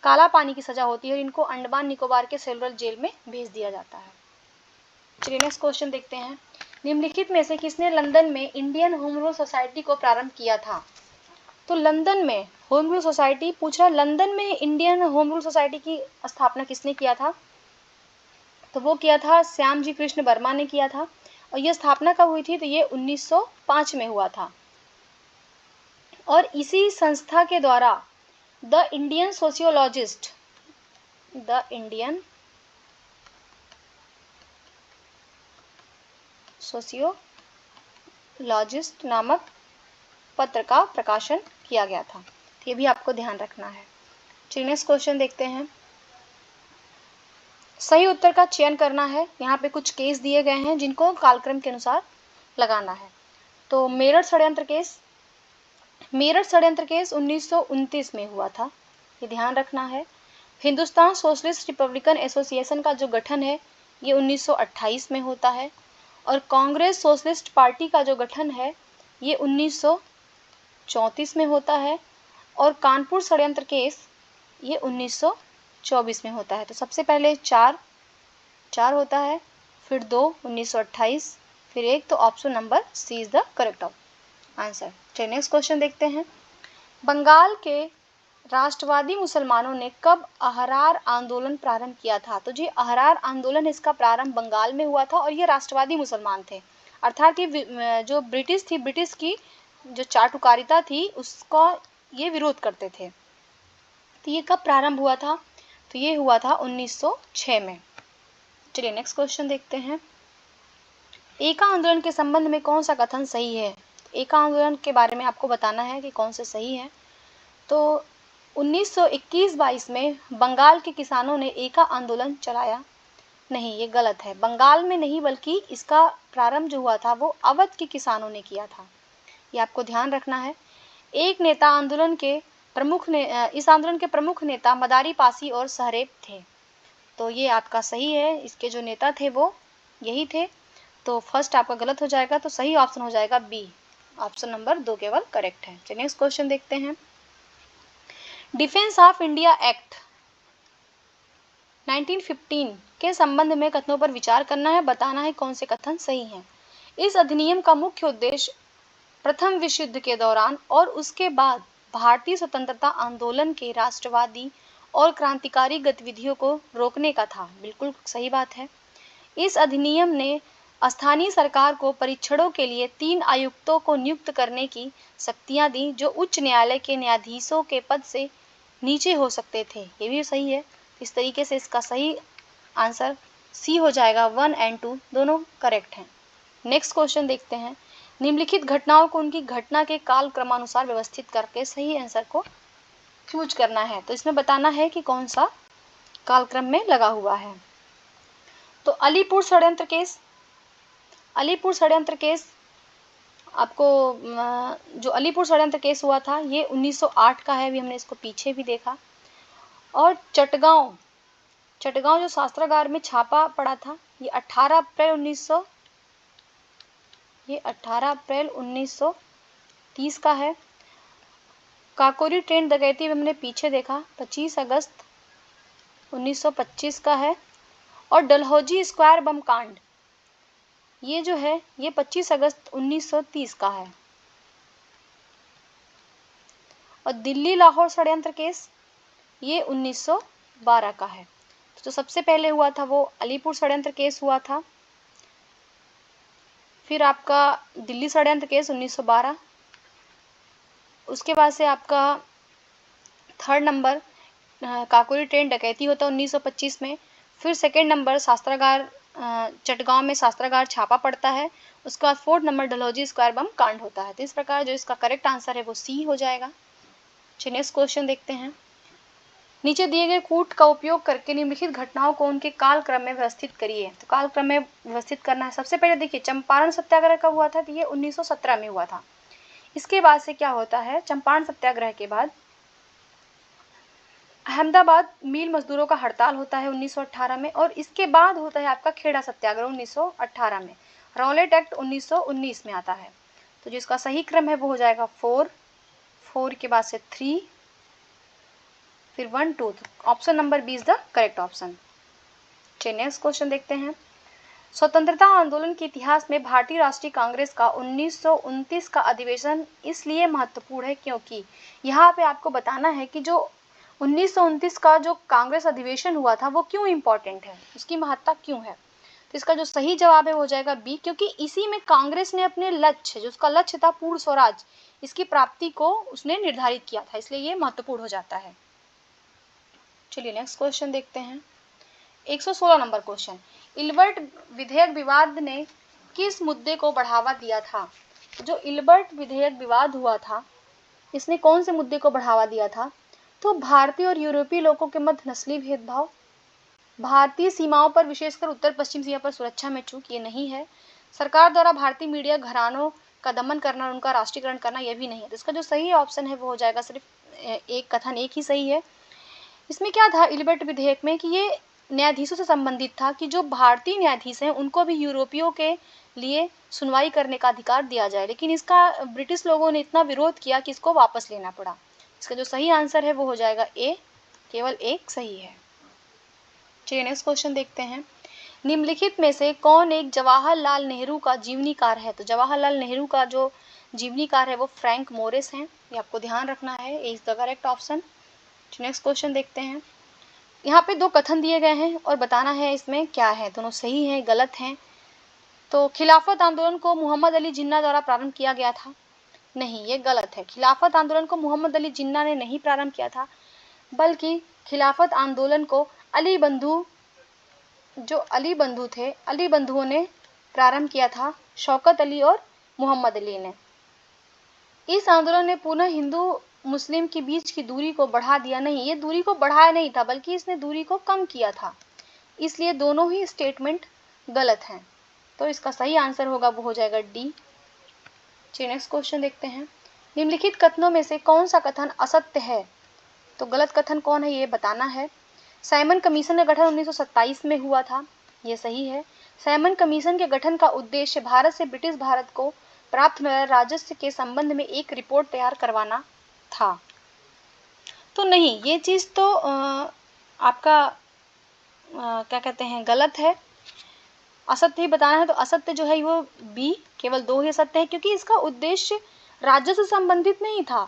काला पानी की सजा होती है और इनको अंडमान निकोबार के सेंट्रल जेल में भेज दिया जाता है। चलिए नेक्स्ट क्वेश्चन देखते हैं। निम्नलिखित में से किसने लंदन में इंडियन होम रूल सोसाइटी को प्रारंभ किया था? तो लंदन में होम रूल सोसाइटी पूछ रहा, लंदन में इंडियन होम रूल सोसाइटी की स्थापना किसने किया था? तो वो किया था श्याम जी कृष्ण वर्मा ने किया था। और ये स्थापना कब हुई थी? तो ये 1905 में हुआ था। और इसी संस्था के द्वारा the Indian sociologist, the Indian sociologist नामक पत्र का प्रकाशन किया गया था। तो ये भी आपको ध्यान रखना है। चलिए नेक्स्ट क्वेश्चन देखते हैं। सही उत्तर का चयन करना है। यहाँ पे कुछ केस दिए गए हैं जिनको कालक्रम के अनुसार लगाना है। तो मेरठ षड्यंत्र केस, मेरठ षड्यंत्र केस 1929 में हुआ था, ये ध्यान रखना है। हिंदुस्तान सोशलिस्ट रिपब्लिकन एसोसिएशन का जो गठन है ये 1928 में होता है। और कांग्रेस सोशलिस्ट पार्टी का जो गठन है ये 1934 में होता है। और कानपुर षड्यंत्र केस ये 1924 में होता है। तो सबसे पहले चार होता है, फिर 2 1928, फिर 1, तो option number C is the correct answer. चलिए नेक्स्ट क्वेश्चन देखते हैं। बंगाल के राष्ट्रवादी मुसलमानों ने कब अहरार आंदोलन प्रारंभ किया था? तो जी अहरार आंदोलन, इसका प्रारंभ बंगाल में हुआ था और ये राष्ट्रवादी मुसलमान थे, अर्थात कि जो ब्रिटिश थी, ब्रिटिश की जो चाटुकारिता थी उसका ये विरोध करते थे। तो ये कब प्रारंभ हुआ था? तो ये हुआ था 1906 में। चलिए नेक्स्ट क्वेश्चन देखते हैं। एका आंदोलन के संबंध में कौन सा कथन सही है? एका आंदोलन के बारे में आपको बताना है कि कौन से सही है। तो 1921-22 में बंगाल के किसानों ने एका आंदोलन चलाया, नहीं, ये गलत है। बंगाल में नहीं बल्कि इसका प्रारंभ जो हुआ था वो अवध के किसानों ने किया था, ये आपको ध्यान रखना है। एक नेता आंदोलन के प्रमुख ने इस आंदोलन के प्रमुख नेता मदारी पासी और सहरेब थे। तो ये आपका सही है, इसके जो नेता थे वो यही थे। तो फर्स्ट आपका गलत हो जाएगा, तो सही ऑप्शन हो जाएगा बी, ऑप्शन नंबर 2 केवल करेक्ट है। चलिए नेक्स्ट क्वेश्चन देखते हैं। डिफेंस ऑफ इंडिया एक्ट 1915 के संबंध में कथनों पर विचार करना है, बताना है कौन से कथन सही हैं। इस अधिनियम का मुख्य उद्देश्य प्रथम विश्व युद्ध के दौरान और उसके बाद भारतीय स्वतंत्रता आंदोलन के राष्ट्रवादी और क्रांतिकारी गतिविधियों को रोकने का था। बिल्कुल सही बात है। इस अधिनियम ने स्थानीय सरकार को परीक्षणों के लिए 3 आयुक्तों को नियुक्त करने की शक्तियां दी, जो उच्च न्यायालय के न्यायाधीशों के पद से नीचे हो सकते थे। ये भी सही है। इस तरीके से इसका सही आंसर सी हो जाएगा। 1 और 2 दोनों करेक्ट हैं। नेक्स्ट क्वेश्चन देखते हैं। निम्नलिखित घटनाओं को उनकी घटना के काल क्रमानुसार व्यवस्थित करके सही आंसर को चूज करना है। तो इसमें बताना है कि कौन सा कालक्रम में लगा हुआ है। तो अलीपुर षड्यंत्र केस, अलीपुर षड्यंत्र केस आपको जो अलीपुर षड्यंत्र केस हुआ था ये 1908 का है, अभी हमने इसको पीछे भी देखा। और चटगांव जो शास्त्रागार में छापा पड़ा था ये 18 अप्रैल 1930 का है। काकोरी ट्रेन डकैती में हमने पीछे देखा 25 अगस्त 1925 का है। और डलहौजी स्क्वायर बम कांड ये जो है ये 25 अगस्त 1930 का है। और दिल्ली लाहौर षड्यंत्र केस ये 1912 का है। तो जो सबसे पहले हुआ था वो अलीपुर षड्यंत्र केस हुआ था, फिर आपका दिल्ली षड्यंत्र केस 1912, उसके बाद से आपका थर्ड नंबर काकोरी ट्रेन डकैती होता है 1925 में, फिर सेकंड नंबर शास्त्रागार चटगांव में शास्त्रागार छापा पड़ता है, उसके बाद फोर्थ नंबर डलहौजी स्क्वायर बम कांड होता है। तो इस प्रकार जो इसका करेक्ट आंसर है वो सी हो जाएगा। चलिए नेक्स्ट क्वेश्चन देखते हैं। नीचे दिए गए कूट का उपयोग करके निम्नलिखित घटनाओं को उनके काल क्रम में व्यवस्थित करिए। तो काल क्रम में व्यवस्थित करना है। सबसे पहले देखिए चंपारण सत्याग्रह कब हुआ था, तो ये 1917 में हुआ था। इसके बाद से क्या होता है, चंपारण सत्याग्रह के बाद अहमदाबाद मिल मजदूरों का हड़ताल होता है 1918 में, और इसके बाद होता है आपका खेड़ा सत्याग्रह 1918 में। रॉलेट एक्ट 1919 में आता है। तो जिसका सही क्रम है वो हो जाएगा 4 के बाद से 3, फिर 1 2। Option number B is the correct option. चलिए नेक्स्ट क्वेश्चन देखते हैं। स्वतंत्रता आंदोलन के इतिहास में भारतीय राष्ट्रीय कांग्रेस का 1929 का अधिवेशन इसलिए महत्वपूर्ण है क्योंकि यहाँ पे आपको बताना है कि जो 1929 का जो कांग्रेस अधिवेशन हुआ था वो क्यों इम्पोर्टेंट है, उसकी महत्ता क्यों है। तो इसका जो सही जवाब है वो हो जाएगा बी, क्योंकि इसी में कांग्रेस ने अपने लक्ष्य, जो उसका लक्ष्य था पूर्ण स्वराज, इसकी प्राप्ति को उसने निर्धारित किया था, इसलिए ये महत्वपूर्ण हो जाता है। चलिए नेक्स्ट क्वेश्चन देखते हैं। 116 नंबर क्वेश्चन, इल्बर्ट विधेयक विवाद ने किस मुद्दे को बढ़ावा दिया था। जो इल्बर्ट विधेयक विवाद हुआ था इसने कौन से मुद्दे को बढ़ावा दिया था, तो भारतीय और यूरोपीय लोगों के मध्य नस्ली भेदभाव, भारतीय सीमाओं पर विशेषकर उत्तर पश्चिम सीमा पर सुरक्षा में चूक ये नहीं है, सरकार द्वारा भारतीय मीडिया घरानों का दमन करना और उनका राष्ट्रीयकरण करना यह भी नहीं है। तो इसका जो सही ऑप्शन है वो हो जाएगा सिर्फ एक कथन एक ही सही है। इसमें क्या था इल्बर्ट विधेयक में कि ये न्यायाधीशों से संबंधित था कि जो भारतीय न्यायाधीश हैं उनको भी यूरोपियों के लिए सुनवाई करने का अधिकार दिया जाए, लेकिन इसका ब्रिटिश लोगों ने इतना विरोध किया कि इसको वापस लेना पड़ा। इसका जो सही आंसर है वो हो जाएगा ए, केवल एक सही है। चलिए नेक्स्ट क्वेश्चन देखते हैं। निम्नलिखित में से कौन एक जवाहरलाल नेहरू का जीवनीकार है। तो जवाहरलाल नेहरू का जो जीवनीकार है वो फ्रैंक मोरिस हैं, ये आपको ध्यान रखना है, A is the correct option. Next question देखते हैं। यहाँ पे 2 कथन दिए गए हैं और बताना है इसमें क्या है, दोनों सही हैं गलत हैं। तो खिलाफत आंदोलन को मोहम्मद अली जिन्ना द्वारा प्रारंभ किया गया था, नहीं ये गलत है। खिलाफत आंदोलन को मोहम्मद अली जिन्ना ने नहीं प्रारंभ किया था, बल्कि खिलाफत आंदोलन को अली बंधु, जो अली बंधु थे, अली बंधुओं ने प्रारंभ किया था, शौकत अली और मोहम्मद अली ने। इस आंदोलन ने पुनः हिंदू मुस्लिम के बीच की दूरी को बढ़ा दिया, नहीं ये दूरी को बढ़ाया नहीं था बल्कि इसने दूरी को कम किया था, इसलिए दोनों ही स्टेटमेंट गलत हैं। तो इसका सही आंसर होगा वो हो जाएगा डी। चलिए नेक्स्ट क्वेश्चन देखते हैं। निम्नलिखित कथनों में से कौन सा कथन असत्य है। तो गलत कथन कौन है ये बताना है। साइमन कमीशन का गठन 1927 में हुआ था, ये सही है। साइमन कमीशन के गठन का उद्देश्य भारत से ब्रिटिश भारत को प्राप्त होने वाले राजस्व के संबंध में एक रिपोर्ट तैयार करवाना था। तो नहीं ये चीज़ तो आपका क्या कहते हैं गलत है, असत्य ही बताना है। तो असत्य जो है वो बी, केवल 2 ही असत्य है, क्योंकि इसका उद्देश्य राज्य से संबंधित नहीं था,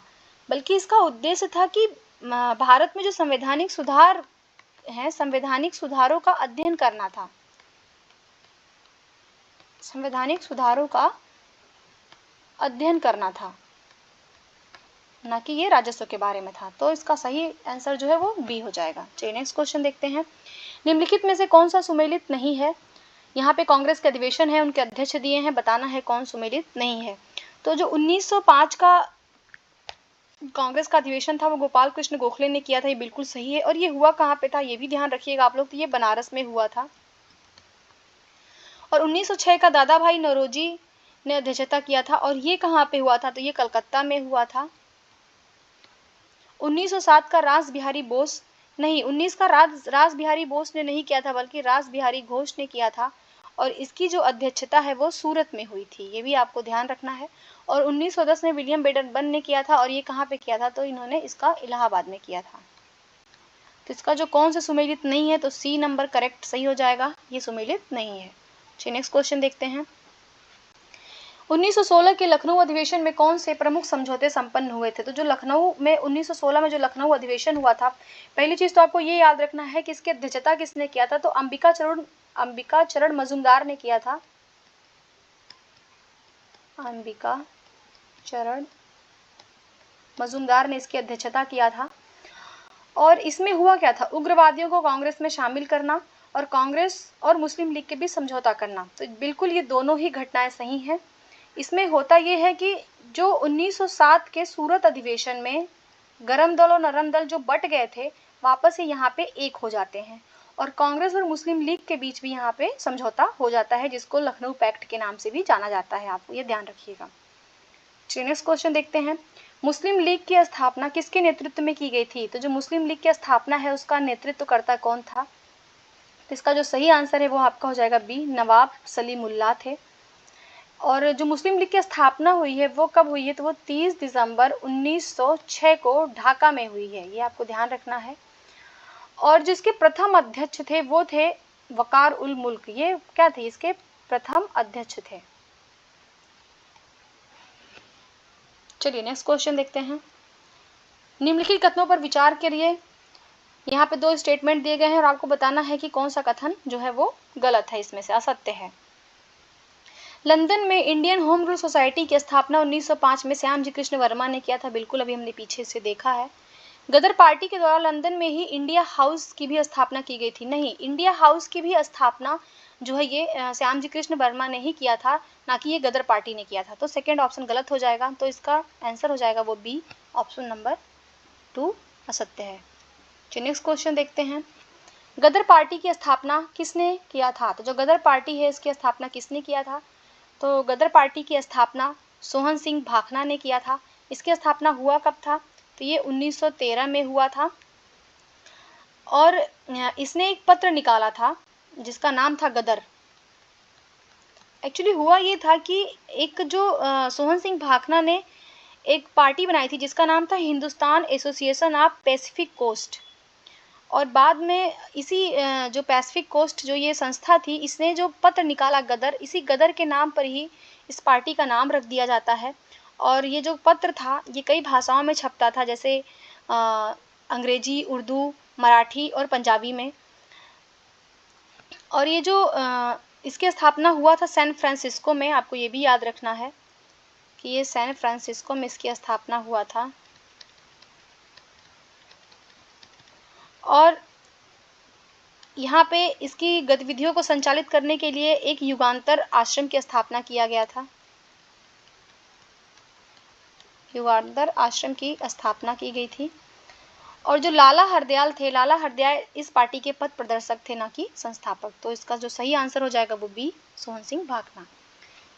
बल्कि इसका उद्देश्य था कि भारत में जो संवैधानिक सुधार है, संवैधानिक सुधारों का अध्ययन करना था, संवैधानिक सुधारों का अध्ययन करना था, ना कि ये राजस्व के बारे में था। तो इसका सही आंसर जो है वो बी हो जाएगा। चलिए नेक्स्ट क्वेश्चन देखते हैं। निम्नलिखित में से कौन सा सुमेलित नहीं है। यहाँ पे कांग्रेस के अधिवेशन है, उनके अध्यक्ष दिए हैं, बताना है कौन सुमेलित नहीं है। तो जो 1905 का कांग्रेस का अधिवेशन था वो गोपाल कृष्ण गोखले ने किया था, ये बिल्कुल सही है। और ये हुआ कहाँ पे था ये भी ध्यान रखिएगा आप लोग, तो ये बनारस में हुआ था। और 1906 का दादा भाई नौरोजी ने अध्यक्षता किया था, और ये कहाँ पे हुआ था, तो ये कलकत्ता में हुआ था। 1907 का रास बिहारी बोस, नहीं 19 का रास बिहारी बोस ने नहीं किया था, बल्कि रास बिहारी घोष ने किया था, और इसकी जो अध्यक्षता है वो सूरत में हुई थी, ये भी आपको ध्यान रखना है। और 1910 में विलियम बेडन ने किया था, और ये कहाँ पे किया था, तो इन्होंने इसका इलाहाबाद में किया था। तो इसका जो कौन सा सुमेलित नहीं है, तो सी नंबर करेक्ट सही हो जाएगा, ये सुमेलित नहीं है। चलिए नेक्स्ट क्वेश्चन देखते हैं। 1916 के लखनऊ अधिवेशन में कौन से प्रमुख समझौते संपन्न हुए थे? तो जो लखनऊ में 1916 में जो लखनऊ अधिवेशन हुआ था, पहली चीज तो आपको ये याद रखना है कि इसकी अध्यक्षता किसने किया था? तो अंबिका चरण मजूमदार ने किया था। अंबिका चरण मजूमदार ने इसकी अध्यक्षता किया था। और इसमें हुआ क्या था? उग्रवादियों को कांग्रेस में शामिल करना और कांग्रेस और मुस्लिम लीग के बीच समझौता करना। तो बिल्कुल ये दोनों ही घटनाएं सही हैं। इसमें होता ये है कि जो 1907 के सूरत अधिवेशन में गरम दल और नरम दल जो बट गए थे, वापस ये यहाँ पे एक हो जाते हैं और कांग्रेस और मुस्लिम लीग के बीच भी यहाँ पे समझौता हो जाता है, जिसको लखनऊ पैक्ट के नाम से भी जाना जाता है। आप ये ध्यान रखिएगा। चलिए नेक्स्ट क्वेश्चन देखते हैं। मुस्लिम लीग की स्थापना किसके नेतृत्व में की गई थी? तो जो मुस्लिम लीग की स्थापना है उसका नेतृत्वकर्ता कौन था? तो इसका जो सही आंसर है वो आपका हो जाएगा बी, नवाब सलीमुल्लाह थे। और जो मुस्लिम लीग की स्थापना हुई है वो कब हुई है? तो वो 30 दिसंबर 1906 को ढाका में हुई है, ये आपको ध्यान रखना है। और जिसके प्रथम अध्यक्ष थे वो थे वकार उल मुल्क, ये क्या थे? इसके प्रथम अध्यक्ष थे। चलिए नेक्स्ट क्वेश्चन देखते हैं। निम्नलिखित कथनों पर विचार करिए। यहाँ पे 2 स्टेटमेंट दिए गए हैं और आपको बताना है कि कौन सा कथन जो है वो गलत है, इसमें से असत्य है। लंदन में इंडियन होम रूल सोसाइटी की स्थापना 1905 में श्यामजी कृष्ण वर्मा ने किया था। बिल्कुल, अभी हमने पीछे से देखा है। गदर पार्टी के द्वारा लंदन में ही इंडिया हाउस की भी स्थापना की गई थी। नहीं, इंडिया हाउस की भी स्थापना जो है ये श्यामजी कृष्ण वर्मा ने ही किया था, ना कि ये गदर पार्टी ने किया था। तो सेकेंड ऑप्शन गलत हो जाएगा। तो इसका आंसर हो जाएगा वो बी, ऑप्शन नंबर 2 असत्य है। चलिए नेक्स्ट क्वेश्चन देखते हैं। गदर पार्टी की स्थापना किसने किया था? तो जो गदर पार्टी है इसकी स्थापना किसने किया था? तो गदर पार्टी की स्थापना सोहन सिंह भाखना ने किया था। इसकी स्थापना हुआ कब था? तो ये 1913 में हुआ था। और इसने एक पत्र निकाला था जिसका नाम था गदर। एक्चुअली हुआ ये था कि एक जो सोहन सिंह भाखना ने एक पार्टी बनाई थी जिसका नाम था Hindustan Association of Pacific Coast. और बाद में इसी जो पैसिफिक कोस्ट जो ये संस्था थी, इसने जो पत्र निकाला गदर, इसी गदर के नाम पर ही इस पार्टी का नाम रख दिया जाता है। और ये जो पत्र था ये कई भाषाओं में छपता था, जैसे अंग्रेजी, उर्दू, मराठी और पंजाबी में। और ये जो इसकी स्थापना हुआ था सैन फ्रांसिस्को में। आपको ये भी याद रखना है कि ये सैन फ्रांसिस्को में इसकी स्थापना हुआ था। और यहाँ पे इसकी गतिविधियों को संचालित करने के लिए एक युगांतर आश्रम की स्थापना किया गया था। युगांतर आश्रम की स्थापना की गई थी। और जो लाला हरदयाल थे, लाला हरदयाल इस पार्टी के पथ प्रदर्शक थे, ना कि संस्थापक। तो इसका जो सही आंसर हो जाएगा वो बी, सोहन सिंह भाखना।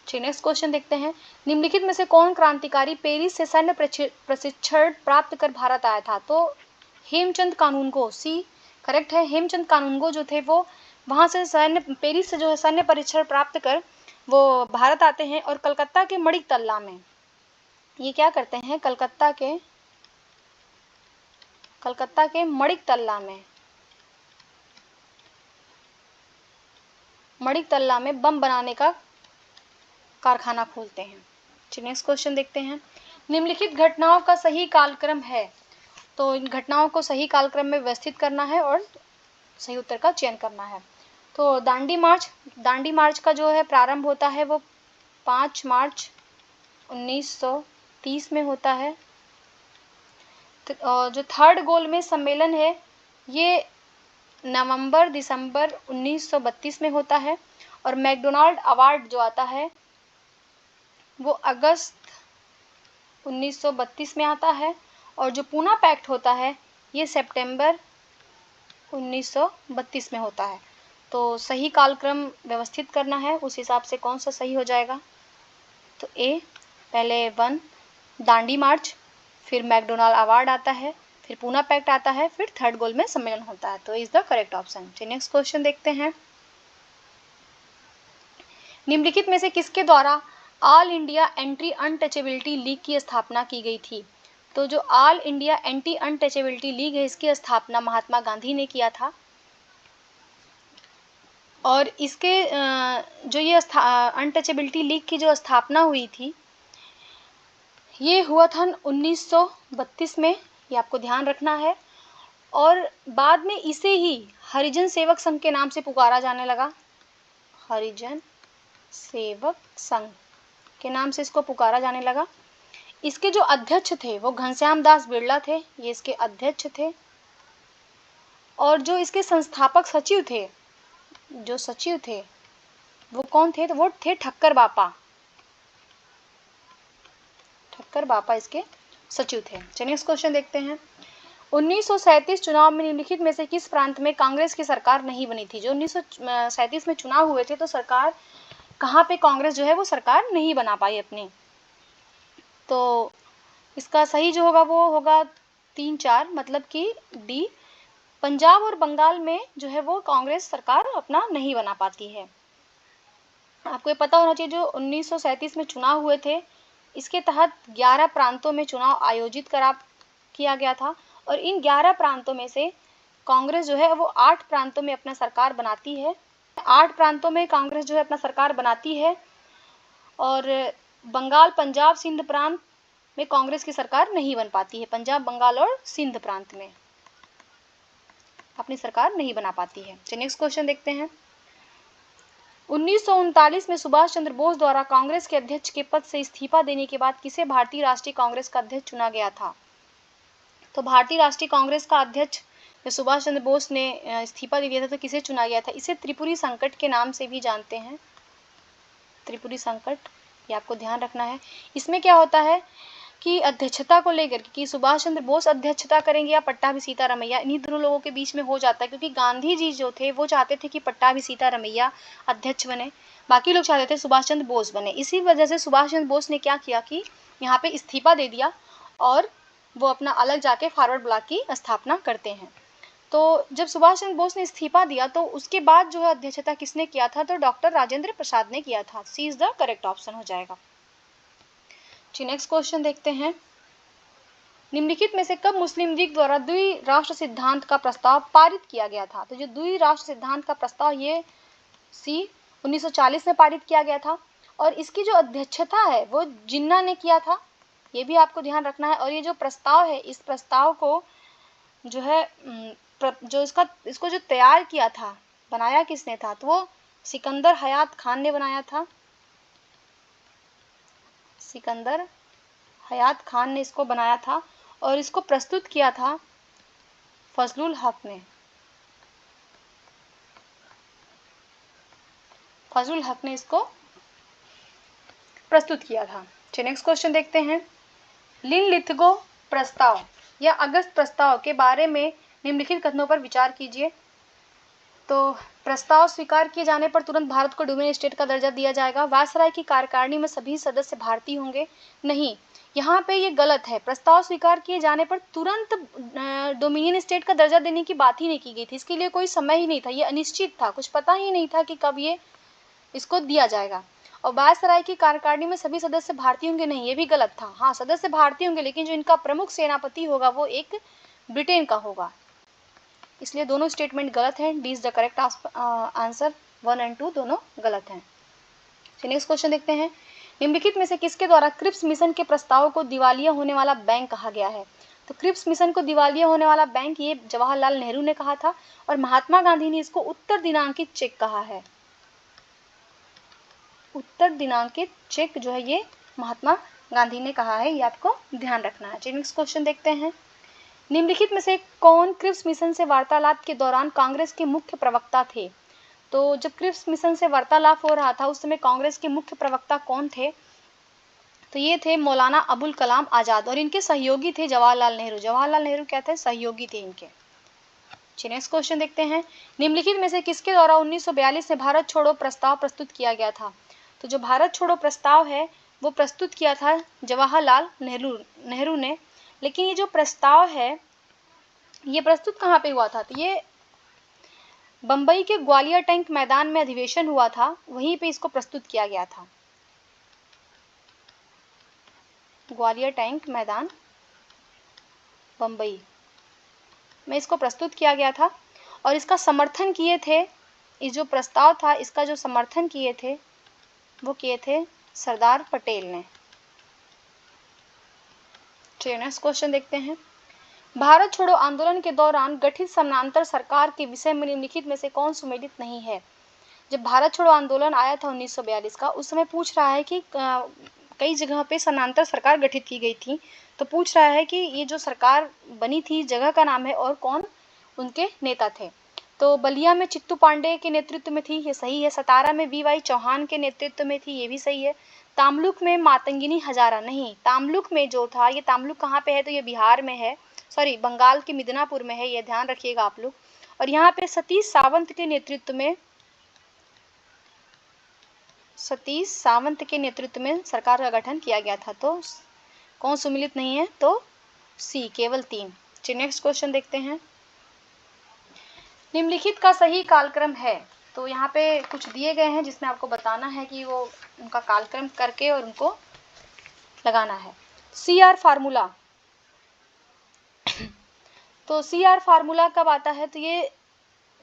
चलिए नेक्स्ट क्वेश्चन देखते हैं। निम्नलिखित में से कौन क्रांतिकारी पेरिस से सैन्य प्रशिक्षण प्राप्त कर भारत आया था? तो हेमचंद कानूनगो, सी करेक्ट है। हेमचंद कानूनगो जो थे वो वहाँ से पेरिस से जो है सैन्य प्रशिक्षण प्राप्त कर वो भारत आते हैं और कलकत्ता के मणिकतल्ला में ये क्या करते हैं? कलकत्ता के मणिकतल्ला में बम बनाने का कारखाना खोलते हैं। चलिए नेक्स्ट क्वेश्चन देखते हैं। निम्नलिखित घटनाओं का सही कालक्रम है। तो इन घटनाओं को सही कालक्रम में व्यवस्थित करना है और सही उत्तर का चयन करना है। तो दांडी मार्च का जो है प्रारंभ होता है वो 5 मार्च 1930 में होता है। जो थर्ड गोलमेज सम्मेलन है ये नवंबर दिसंबर 1932 में होता है। और मैकडोनाल्ड अवार्ड जो आता है वो अगस्त 1932 में आता है। और जो पूना पैक्ट होता है ये सितंबर 1932 में होता है। तो सही कालक्रम व्यवस्थित करना है, उस हिसाब से कौन सा सही हो जाएगा? तो ए, पहले 1 दांडी मार्च, फिर मैकडोनाल्ड अवार्ड आता है, फिर पूना पैक्ट आता है, फिर थर्ड गोलमेज सम्मेलन होता है। तो इज द करेक्ट ऑप्शन। चलिए नेक्स्ट क्वेश्चन देखते हैं। निम्नलिखित में से किसके द्वारा all India anti untouchability league की स्थापना की गई थी? तो जो all India anti untouchability league है इसकी स्थापना महात्मा गांधी ने किया था। और इसके जो ये अनटचेबिलिटी लीग की जो स्थापना हुई थी, ये हुआ था 1932 में, ये आपको ध्यान रखना है। और बाद में इसे ही हरिजन सेवक संघ के नाम से पुकारा जाने लगा। हरिजन सेवक संघ के नाम से इसको पुकारा जाने लगा। इसके जो अध्यक्ष थे वो घनश्याम दास बिरला थे, ये इसके अध्यक्ष थे। और जो इसके संस्थापक सचिव थे, जो सचिव थे वो कौन थे? तो वो थे ठक्कर बापा। ठक्कर बापा इसके सचिव थे। चलिए नेक्स्ट क्वेश्चन देखते हैं। 1937 चुनाव में निम्नलिखित में से किस प्रांत में कांग्रेस की सरकार नहीं बनी थी? जो 1937 में चुनाव हुए थे तो सरकार कहाँ पे कांग्रेस जो है वो सरकार नहीं बना पाई अपनी। तो इसका सही जो होगा वो होगा 3-4, मतलब कि डी, पंजाब और बंगाल में जो है वो कांग्रेस सरकार अपना नहीं बना पाती है। आपको ये पता होना चाहिए जो 1937 में चुनाव हुए थे, इसके तहत 11 प्रांतों में चुनाव आयोजित किया गया था। और इन 11 प्रांतों में से कांग्रेस जो है वो 8 प्रांतों में अपना सरकार बनाती है। 8 प्रांतों में कांग्रेस जो है अपना सरकार बनाती है। और बंगाल, पंजाब, सिंध प्रांत में कांग्रेस की सरकार नहीं बन पाती है। पंजाब, बंगाल और सिंध प्रांत में अपनी सरकार नहीं बना पाती है। चलिए नेक्स्ट क्वेश्चन देखते हैं। 1939 में सुभाष चंद्र बोस द्वारा कांग्रेस के अध्यक्ष के पद से इस्तीफा देने के बाद किसे भारतीय राष्ट्रीय कांग्रेस का अध्यक्ष चुना गया था? तो भारतीय राष्ट्रीय कांग्रेस का अध्यक्ष जब सुभाष चंद्र बोस ने इस्तीफा दे दिया था तो किसे चुना गया था? इसे त्रिपुरी संकट के नाम से भी जानते हैं। त्रिपुरी संकट, ये आपको ध्यान रखना है। इसमें क्या होता है कि अध्यक्षता को लेकर कि सुभाष चंद्र बोस अध्यक्षता करेंगे या पट्टाभी सीतारमैया, इन्हीं दोनों लोगों के बीच में हो जाता है। क्योंकि गांधी जी जो थे वो चाहते थे कि पट्टाभी सीतारमैया अध्यक्ष बने, बाकी लोग चाहते थे सुभाष चंद्र बोस बने। इसी वजह से सुभाष चंद्र बोस ने क्या किया कि यहाँ पे इस्तीफा दे दिया और वो अपना अलग जाके फॉरवर्ड ब्लॉक की स्थापना करते हैं। तो जब सुभाष चंद्र बोस ने इस्तीफा दिया तो उसके बाद जो है अध्यक्षता किसने किया था? तो डॉक्टर राजेंद्र प्रसाद ने किया था। सी इज द करेक्ट ऑप्शन हो जाएगा। नेक्स्ट क्वेश्चन देखते हैं। निम्नलिखित में से कब मुस्लिम लीग द्वारा द्विराष्ट्र सिद्धांत का प्रस्ताव पारित किया गया था? तो जो द्विराष्ट्र सिद्धांत का प्रस्ताव, ये सी 1940 में पारित किया गया था। और इसकी जो अध्यक्षता है वो जिन्ना ने किया था, ये भी आपको ध्यान रखना है। और ये जो प्रस्ताव है, इस प्रस्ताव को जो है जो इसको जो तैयार किया था, बनाया किसने था? तो वो सिकंदर हयात खान ने बनाया था। सिकंदर हयात खान ने इसको बनाया था और इसको प्रस्तुत किया था फजलुल हक ने। फजलुल हक ने इसको प्रस्तुत किया था। चलिए नेक्स्ट क्वेश्चन देखते हैं। लिनलिथगो प्रस्ताव या अगस्त प्रस्ताव के बारे में निम्नलिखित कथनों पर विचार कीजिए। तो प्रस्ताव स्वीकार किए जाने पर तुरंत भारत को डोमिनियन स्टेट का दर्जा दिया जाएगा। वायसराय की कार्यकारिणी में सभी सदस्य भारतीय होंगे। नहीं, यहाँ पे ये गलत है। प्रस्ताव स्वीकार किए जाने पर तुरंत डोमिनियन स्टेट का दर्जा देने की बात ही नहीं की गई थी। इसके लिए कोई समय ही नहीं था, ये अनिश्चित था, कुछ पता ही नहीं था कि कब ये इसको दिया जाएगा। और वायसराय की कार्यकारिणी में सभी सदस्य भारतीय होंगे, नहीं, ये भी गलत था। हाँ, सदस्य भारतीय होंगे, लेकिन जो इनका प्रमुख सेनापति होगा वो एक ब्रिटेन का होगा। इसलिए दोनों स्टेटमेंट गलत हैं। D is the correct answer. 1 और 2 दोनों गलत हैं। नेक्स्ट क्वेश्चन देखते हैं। निम्नलिखित में से किसके द्वारा क्रिप्स मिशन के प्रस्ताव को दिवालिया होने वाला बैंक कहा गया है? तो क्रिप्स मिशन को दिवालिया होने वाला बैंक ये जवाहरलाल नेहरू ने कहा था और महात्मा गांधी ने इसको उत्तर दिनांकित चेक कहा है। उत्तर दिनांकित चेक जो है ये महात्मा गांधी ने कहा है, ये आपको ध्यान रखना है। नेक्स्ट क्वेश्चन देखते हैं। निम्नलिखित में से कौन क्रिप्स मिशन से वार्तालाप के दौरान कांग्रेस के मुख्य प्रवक्ता थे? तो जब क्रिप्स मिशन से वार्तालाप हो रहा था उस समय कांग्रेस के मुख्य प्रवक्ता कौन थे? तो ये थे मौलाना अबुल कलाम आजाद और इनके सहयोगी थे जवाहरलाल नेहरू। जवाहरलाल नेहरू क्या थे? सहयोगी थे इनके। नेक्स्ट क्वेश्चन देखते हैं। निम्नलिखित में से किसके द्वारा 1942 में भारत छोड़ो प्रस्ताव प्रस्तुत किया गया था? तो जो भारत छोड़ो प्रस्ताव है वो प्रस्तुत किया था जवाहरलाल नेहरू ने। लेकिन ये जो प्रस्ताव है ये प्रस्तुत कहाँ पे हुआ था? तो ये बंबई के ग्वालियर टैंक मैदान में अधिवेशन हुआ था, वहीं पे इसको प्रस्तुत किया गया था। ग्वालियर टैंक मैदान बंबई में इसको प्रस्तुत किया गया था और इसका समर्थन किए थे ये जो प्रस्ताव था इसका जो समर्थन किए थे वो किए थे सरदार पटेल ने। चलिए नेक्स्ट क्वेश्चन देखते हैं। भारत छोड़ो आंदोलन के दौरान गठित समानांतर सरकार के विषय में निम्नलिखित में से कौन सुमेलित नहीं है। जब भारत छोड़ो आंदोलन आया था 1942 का, उस समय पूछ रहा है कि कई जगह पे समानांतर सरकार गठित की गई थी, तो पूछ रहा है कि ये जो सरकार बनी थी जगह का नाम है और कौन उनके नेता थे। तो बलिया में चित्तू पांडे के नेतृत्व में थी, ये सही है। सतारा में बीवाई चौहान के नेतृत्व में थी, ये भी सही है। तामलुक में मातंगिनी हजारा, नहीं, तामलुक में जो था, ये तामलुक कहाँ पे है, तो ये बिहार में है, सॉरी बंगाल के मिदनापुर में है, ये ध्यान रखिएगा आप लोग। और यहाँ पे सतीश सावंत के नेतृत्व में सरकार का गठन किया गया था। तो कौन सुमिलित नहीं है, तो सी, केवल 3। चलिए नेक्स्ट क्वेश्चन देखते हैं। निम्नलिखित का सही कालक्रम है। तो यहाँ पे कुछ दिए गए हैं जिसमें आपको बताना है कि वो उनका कालक्रम करके और उनको लगाना है। CR फार्मूला, तो CR फार्मूला कब आता है, तो ये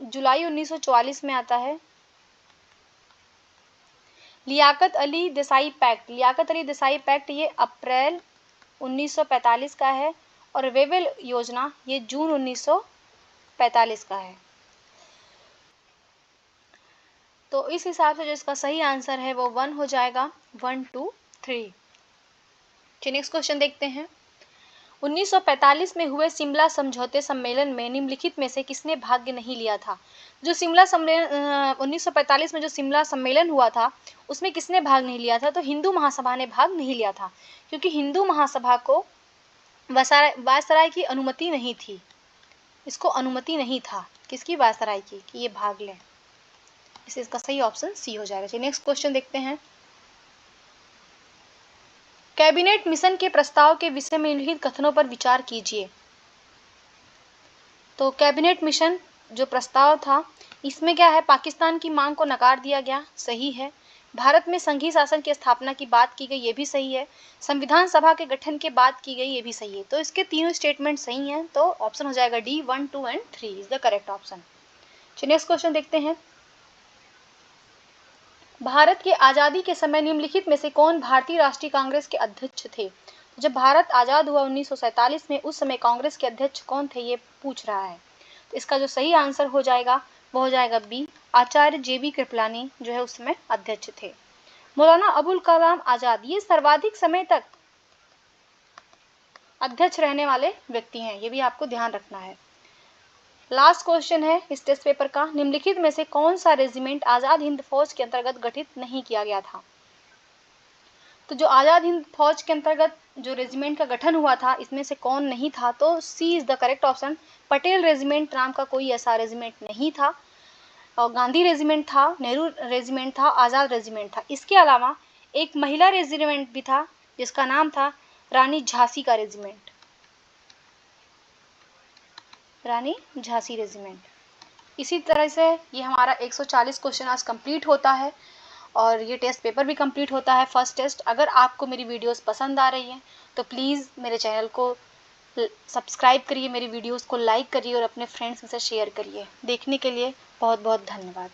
जुलाई 1944 में आता है। लियाकत अली देसाई पैक्ट ये अप्रैल 1945 का है। और वेवेल योजना ये जून 1945 का है। तो इस हिसाब से जो इसका सही आंसर है वो 1 हो जाएगा, 1 2 3। चलिए नेक्स्ट क्वेश्चन देखते हैं। 1945 में हुए शिमला समझौते सम्मेलन में निम्नलिखित में से किसने भाग नहीं लिया था। जो शिमला सम्मेलन 1945 में जो शिमला सम्मेलन हुआ था उसमें किसने भाग नहीं लिया था, तो हिंदू महासभा ने भाग नहीं लिया था, क्योंकि हिंदू महासभा को वायसराय की अनुमति नहीं थी। इसको अनुमति नहीं था किसकी, वायसराय की, कि ये भाग लें। इसका सही ऑप्शन सी हो जाएगा। चलिए नेक्स्ट क्वेश्चन देखते हैं। कैबिनेट मिशन के प्रस्ताव के विषय में निम्नलिखित कथनों पर विचार कीजिए। तो कैबिनेट मिशन जो प्रस्ताव था इसमें क्या है, पाकिस्तान की मांग को नकार दिया गया, सही है। भारत में संघीय शासन की स्थापना की बात की गई, ये भी सही है। संविधान सभा के गठन के बात की गई, ये भी सही है। तो इसके तीनों स्टेटमेंट सही हैं, तो ऑप्शन हो जाएगा D, 1 2 and 3 is the correct option. चलिए नेक्स्ट क्वेश्चन देखते हैं। भारत के आज़ादी के समय निम्नलिखित में से कौन भारतीय राष्ट्रीय कांग्रेस के अध्यक्ष थे। जब भारत आज़ाद हुआ 1947 में, उस समय कांग्रेस के अध्यक्ष कौन थे, ये पूछ रहा है। तो इसका जो सही आंसर हो जाएगा वो हो जाएगा बी, आचार्य JB कृपलानी जो है उस समय अध्यक्ष थे। मौलाना अबुल कलाम आजाद ये सर्वाधिक समय तक अध्यक्ष रहने वाले व्यक्ति हैं, ये भी आपको ध्यान रखना है। लास्ट क्वेश्चन है इस टेस्ट पेपर का। निम्नलिखित में से कौन सा रेजिमेंट आजाद हिंद फौज के अंतर्गत गठित नहीं किया गया था। तो जो आजाद हिंद फौज के अंतर्गत जो रेजिमेंट का गठन हुआ था इसमें से कौन नहीं था, तो C is the correct option. Patel regiment नाम का कोई ऐसा रेजिमेंट नहीं था, और गांधी रेजिमेंट था, नेहरू रेजिमेंट था, आज़ाद रेजिमेंट था। इसके अलावा एक महिला रेजिमेंट भी था जिसका नाम था रानी झांसी का रेजिमेंट, रानी झांसी रेजिमेंट। इसी तरह से ये हमारा 140 क्वेश्चन आज कंप्लीट होता है और ये टेस्ट पेपर भी कंप्लीट होता है, फर्स्ट टेस्ट। अगर आपको मेरी वीडियोस पसंद आ रही हैं तो प्लीज़ मेरे चैनल को सब्सक्राइब करिए, मेरी वीडियोस को लाइक करिए और अपने फ्रेंड्स के साथ शेयर करिए। देखने के लिए बहुत बहुत धन्यवाद।